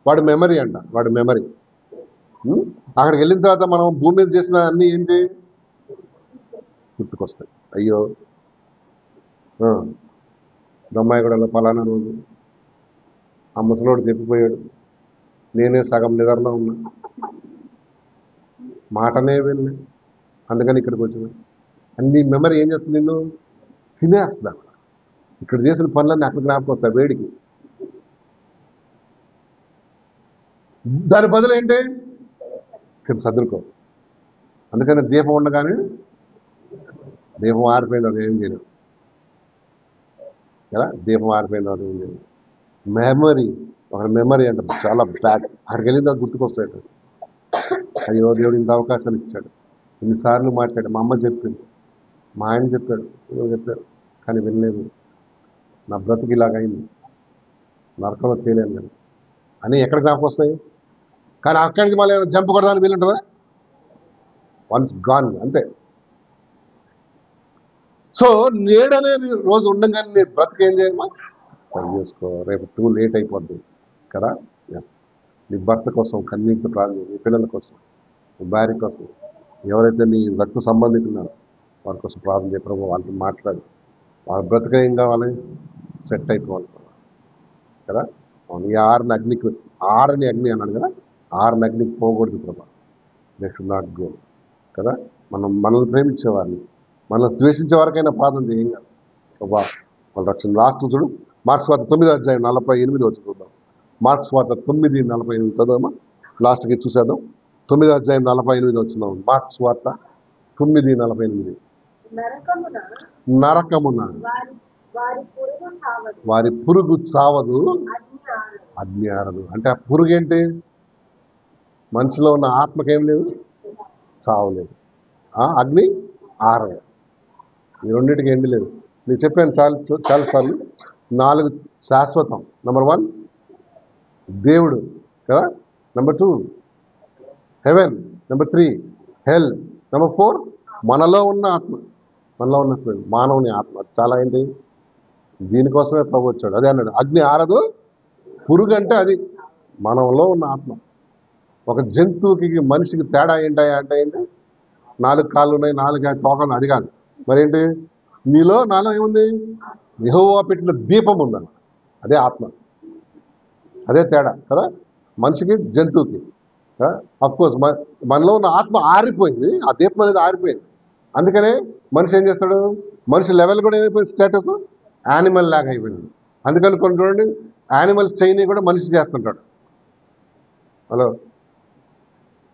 వాడి మెమరీ అంట, వాడి మెమరీ. అక్కడికి వెళ్ళిన తర్వాత మనం భూమి మీద చేసిన అన్నీ ఏంటి గుర్తుకొస్తాయి. అయ్యో దమ్మాయిగూడలో పలానా రోజు ఆ ముసలోడు చెప్పిపోయాడు, నేనే సగం నిద్రలో ఉన్నా, మాటనే వెళ్ళి, అందుకని ఇక్కడికి వచ్చిన. అన్ని మెమరీ ఏం చేస్తుంది, నిన్ను తినేస్తా. ఇక్కడ చేసిన పనులన్నీ అక్కడ జ్ఞాపకం వస్తాయి వేడికి. దాని బదులు ఏంటి ఇక్కడ సర్దుకో. అందుకని దీపం ఉండగానే, దీపం ఆరిపోయింది అది ఏం చేయలేదు కదా, దీపం ఆరిపోయింది అది ఏం చేయలేదు. మెమరీ, ఒక మెమరీ అంటే చాలా బ్యాడ్. అక్కడికి వెళ్ళిన తర్వాత గుర్తుకొస్తాయి. అయ్యో దేవుడు ఇంత అవకాశాలు ఇచ్చాడు, ఇన్నిసార్లు మార్చాడు, మా అమ్మ చెప్పింది, మా ఆయన చెప్పాడు, చెప్పాడు, కానీ వినలేదు, నా బ్రతుకు ఇలాగైంది, నరకంలో తేలేను కానీ అని ఎక్కడ జ్ఞాపకం వస్తాయి. కానీ అక్కడికి మళ్ళీ జంప్ కొడదాని వీలుంటుందా, వన్స్ గాన్ అంతే. సో నేడనేది రోజు ఉండగానే నీ బ్రతుకు ఏం చేయమా పని చేసుకో, రేపు టూ లేట్ అయిపోద్ది కదా. ఎస్, నీ భర్త కోసం కన్నీటితో ప్రార్థన, నీ పిల్లల కోసం, నీ భార్య కోసం, ఎవరైతే నీ రక్త సంబంధికున్నారో వారి కోసం ప్రార్థన చేయ, ప్రభు వాళ్ళతో మాట్లాడి వాళ్ళ బ్రతుక ఏం కావాలి, సెట్ అయిపోవాలి కదా. ఈ ఆరుని అగ్నికి, ఆరని అగ్ని అన్నాడు కదా, ఆరుని అగ్నికి పోకూడదు ప్రభా, దే షుడ్ నాట్ గో కదా. మనల్ని ప్రేమించేవారిని, మనల్ని ద్వేషించే వారికైనా ప్రార్థన చేయం కాదు ప్రభా వాళ్ళ రక్షణ. లాస్ట్ చూడు, మార్క్స్ వార్త 9 అధ్యాయం 48 వచ్చి చూద్దాం. మార్క్స్ వార్త 9:48 చదవమా, లాస్ట్కి చూసేద్దాం. 9 అధ్యాయం 48 వచ్చినాం. మార్క్స్ వార్త 9:48. నరకమున వారి పురుగు చావదు, అగ్ని ఆరదు. అంటే ఆ పురుగు ఏంటి, మనిషిలో ఉన్న ఆత్మకేం లేదు, చావలేదు, అగ్ని ఆరదు. ఈ రెండింటికి ఎండి లేదు. నేను చెప్పాను చాలాసార్లు, 4 శాశ్వతం. నెంబర్ 1 దేవుడు కదా, నెంబర్ 2 హెవెన్, నెంబర్ 3 హెల్, నెంబర్ 4 మనలో ఉన్న ఆత్మ, మనలో ఉన్న మానవుని ఆత్మ. చాలా ఏంటి, దీనికోసమే ప్రభు వచ్చాడు. అదే అన్నాడు, అగ్ని ఆరదు, పురుగు అంటే అది మనలో ఉన్న ఆత్మ. ఒక జంతువుకి మనిషికి తేడా ఏంటాయా అంటే ఏంటి, 4 కాళ్ళు ఉన్నాయి, 4 తోకలు, అది కాదు మరేంటి, నీలో నాలో ఏముంది, యెహోవా పెట్టిన దీపం ఉందన్న, అదే ఆత్మ, అదే తేడా కదా మనిషికి జంతువుకి. అఫ్కోర్స్ మనలో ఉన్న ఆత్మ ఆరిపోయింది, ఆ దీపం అనేది ఆరిపోయింది. అందుకనే మనిషి ఏం చేస్తాడు, మనిషి లెవెల్ కూడా ఏమైపోయింది, స్టేటస్ యానిమల్ లాగా అయిపోయింది. అందుకని కొన్ని చూడండి, యానిమల్స్ చేయని కూడా మనిషి చేస్తుంటాడు. హలో,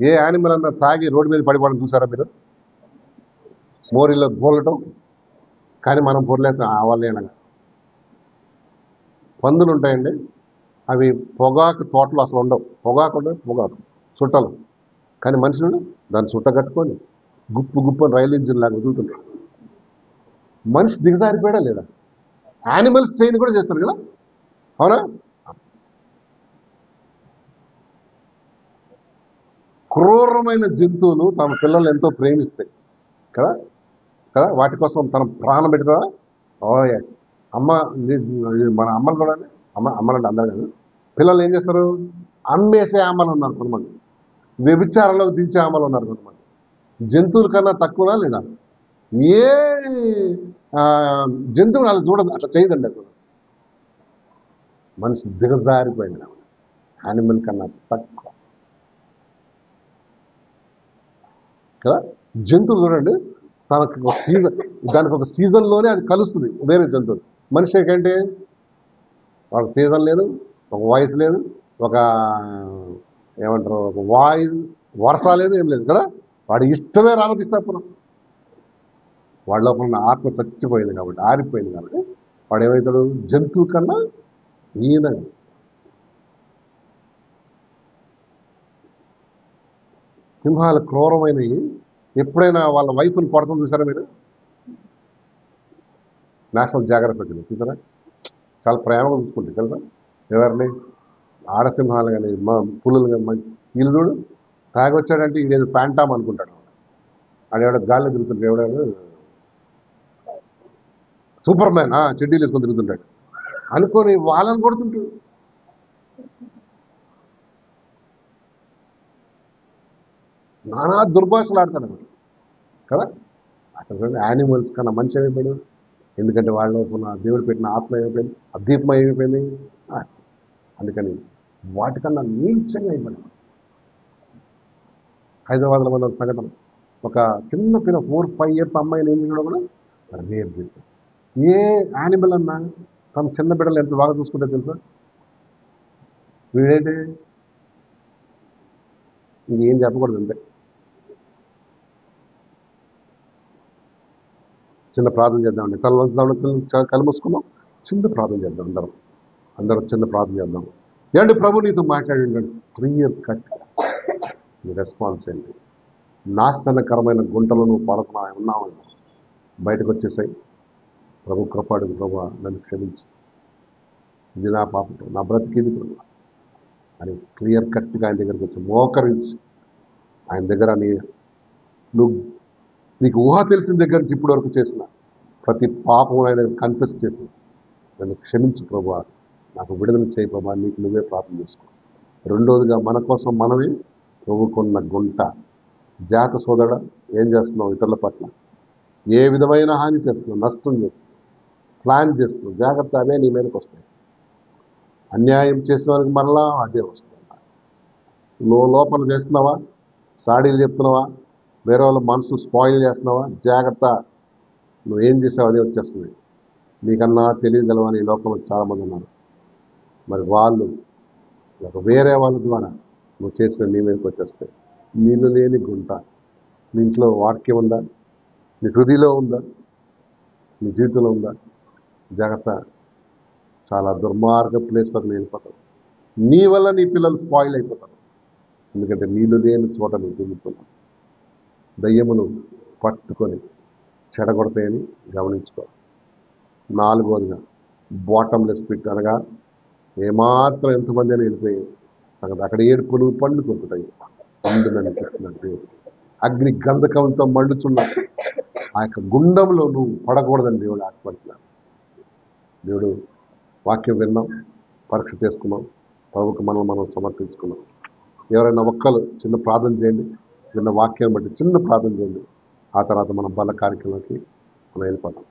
ఏ యానిమల్ అన్నా తాగి రోడ్డు మీద పడిపోవడం చూసారా మీరు, మోరీలో బోలటం, కానీ మనం పొరలేక అవ్వలేనగా. పందులు ఉంటాయండి, అవి పొగాకు తోటలు అసలు ఉండవు, పొగాకు ఉండవు, పొగాకు చుట్టలు, కానీ మనుషులు దాన్ని చుట్ట కట్టుకొని గుప్పు గుప్పు రైలు ఇంజిన్ లాగా వదులుతుంటారు. మనిషి దిగజారిపోయాడా లేదా, యానిమల్స్ చేయని కూడా చేస్తారు కదా. అవునా? క్రూరమైన జంతువులు తమ పిల్లల్ని ఎంతో ప్రేమిస్తాయి కదా కదా, వాటి కోసం తన ప్రాణం పెడతారా? ఓ ఎస్. అమ్మ మన అమ్మలు కూడా అమ్మలంటే అందరూ కదా, పిల్లలు ఏం చేస్తారు? అమ్మేసే అమ్మలు ఉన్నారు కొంతమంది, వ్యభిచారంలోకి దించే అమ్మలు ఉన్నారు కొంతమంది. జంతువుల కన్నా తక్కువనా లేదా? ఏ జంతువులు అలా చూడదు, అట్లా చేయదండి అసలు. మనిషి దిగజారిపోయింది, యానిమల్ కన్నా తక్కువ కదా. జంతువులు చూడండి, తనకు ఒక సీజన్, దానికి ఒక సీజన్లోనే అది కలుస్తుంది వేరే జంతువులు. మనిషి ఏంటంటే వాళ్ళకి సీజన్ లేదు, ఒక వయసు లేదు, ఒక ఏమంటారు, ఒక వరుస లేదు, ఏం లేదు కదా. వాడి ఇష్టమే రామకృష్ణాపురం. వాడి లోపల ఉన్న ఆత్మ చచ్చిపోయింది కాబట్టి, ఆరిపోయింది కాబట్టి వాడు ఏమవుతాడు? జంతువు కన్నా ఈయన. సింహాలు క్రూరమైనవి. ఎప్పుడైనా వాళ్ళ వైఫ్ని కొడతాం చూసారా మీరు? నేషనల్ జాగ్రఫీ చూసారా? చాలా ప్రేమగా చూసుకుంటాయి తెలుసా ఎవరిని? ఆడసింహాలు కానీ పులులు కానీ. వీళ్ళు చూడు, తాగొచ్చాడంటే ఇదేదో ప్యాంటామ్ అనుకుంటాడు. ఆడేవాడు గాల్లో తిరుగుతుంటాడు, ఎవడాడు సూపర్ మ్యాన్, చెడ్డీలు వేసుకొని తిరుగుతుంటాడు అనుకొని వాళ్ళని కొడుతుంటాడు. నానా దుర్భాషలు ఆడతాడు అన్నమాట కదా. అక్కడ యానిమల్స్ కన్నా మంచి అయిపోయాడు. ఎందుకంటే వాళ్ళ దేవుడు పెట్టిన ఆత్మ అయిపోయింది, అద్దీపం అయిపోయింది. అందుకని వాటికన్నా నీచంగా అయిపోయాడు. హైదరాబాద్లో మన సంఘటన, ఒక చిన్న 4-5 ఇయర్స్ అమ్మాయిని ఏం చేయడం కూడా రేప్ చేశారు. ఏ యానిమల్ అన్నా తమ చిన్న బిడ్డలు ఎంత బాగా చూసుకుంటే తెలుసా? వీడేంటి ఇంకేం చెప్పకూడదు అంతే. చిన్న ప్రార్థన చేద్దామండి, కళ్ళు మూసుకుందాం, చిన్న ప్రార్థన చేద్దాం. అందరం చిన్న ప్రార్థన చేద్దాం. ఏమండి, ప్రభు నీతో మాట్లాడండి, క్లియర్ కట్ నీ రెస్పాన్స్ ఏంటి? నాశనకరమైన గుంటలు నువ్వు ఉన్నావు, బయటకు వచ్చేసాయి. ప్రభు కృపాడు, ప్రభు నన్ను క్షమించి, ఇది నా పాపం, నా బ్రతికిది ప్రభు అని క్లియర్ కట్గా ఆయన దగ్గరికి వచ్చి మోకరించి ఆయన దగ్గర నీకు ఊహ తెలిసిన దగ్గర నుంచి ఇప్పటి వరకు చేసిన ప్రతి పాపం ఆయన దగ్గర కన్ఫెస్ చేసి, నన్ను క్షమించు ప్రభు, నాకు విడుదల చేయి ప్రభు, నీకు నువ్వే ప్రార్థన చేసుకో. రెండోదిగా మన కోసం మనమే ప్రభుకున్న గుంట. జాత సోదరుడా, ఏం చేస్తున్నావు? ఇతరుల పట్ల ఏ విధమైన హాని చేస్తున్నావు, నష్టం చేస్తున్నావు, ప్లాన్ చేస్తున్నావు, జాగ్రత్త, అవే నీ మీదకి వస్తాయి. అన్యాయం చేసిన వారికి మరలా అదే వస్తుంది. నువ్వు లోపల చేస్తున్నావా, సాడీలు చెప్తున్నావా, వేరే వాళ్ళ మనసు స్పాయిల్ చేస్తున్నావా, జాగ్రత్త, నువ్వేం చేసావు అదే వచ్చేస్తుంది. నీకన్నా తెలియగలవని ఈ లోకంలో చాలామంది ఉన్నారు. మరి వాళ్ళు వేరే వాళ్ళ ద్వారా నువ్వు చేసిన నీ మీదకి వచ్చేస్తాయి. నీళ్ళు లేని గుంట. నీ ఇంట్లో వాక్యం ఉందా? నీ హృదయలో ఉందా? నీ జీవితంలో ఉందా? జాగ్రత్త, చాలా దుర్మార్గ ప్లేస్లోకి వెళ్ళిపోతావు. నీ వల్ల నీ పిల్లలు స్పాయిల్ అయిపోతారు. ఎందుకంటే నీళ్ళు లేని చోట నువ్వు తిరుగుతున్నావు. దయ్యమును పట్టుకొని చెడగొడతాయని గమనించుకో. 4వదిగా బాటంలెస్ పిట్, అనగా ఏమాత్రం ఎంతమంది అని వెళ్ళిపోయాయి సంగతి. అక్కడ 7 పులుగు పండ్లు కొరుకుతాయి. అందునని చెప్తున్నాడు దేవుడు. అగ్ని గంధకంతో మండుచున్నట్టు ఆ యొక్క గుండంలో నువ్వు పడకూడదని దేవుడు ఆశపడుతున్నాడు. దేవుడు వాక్యం విన్నాం, పరీక్ష చేసుకున్నాం, ప్రభుకు మనం సమర్పించుకున్నాం. ఎవరైనా ఒక్కరు చిన్న ప్రార్థన చేయండి, విన్న వాక్యాన్ని బట్టి చిన్న ప్రార్థన చేయండి. ఆ తర్వాత మనం బల కార్యక్రమానికి మనం వెళ్ళిపోతాం.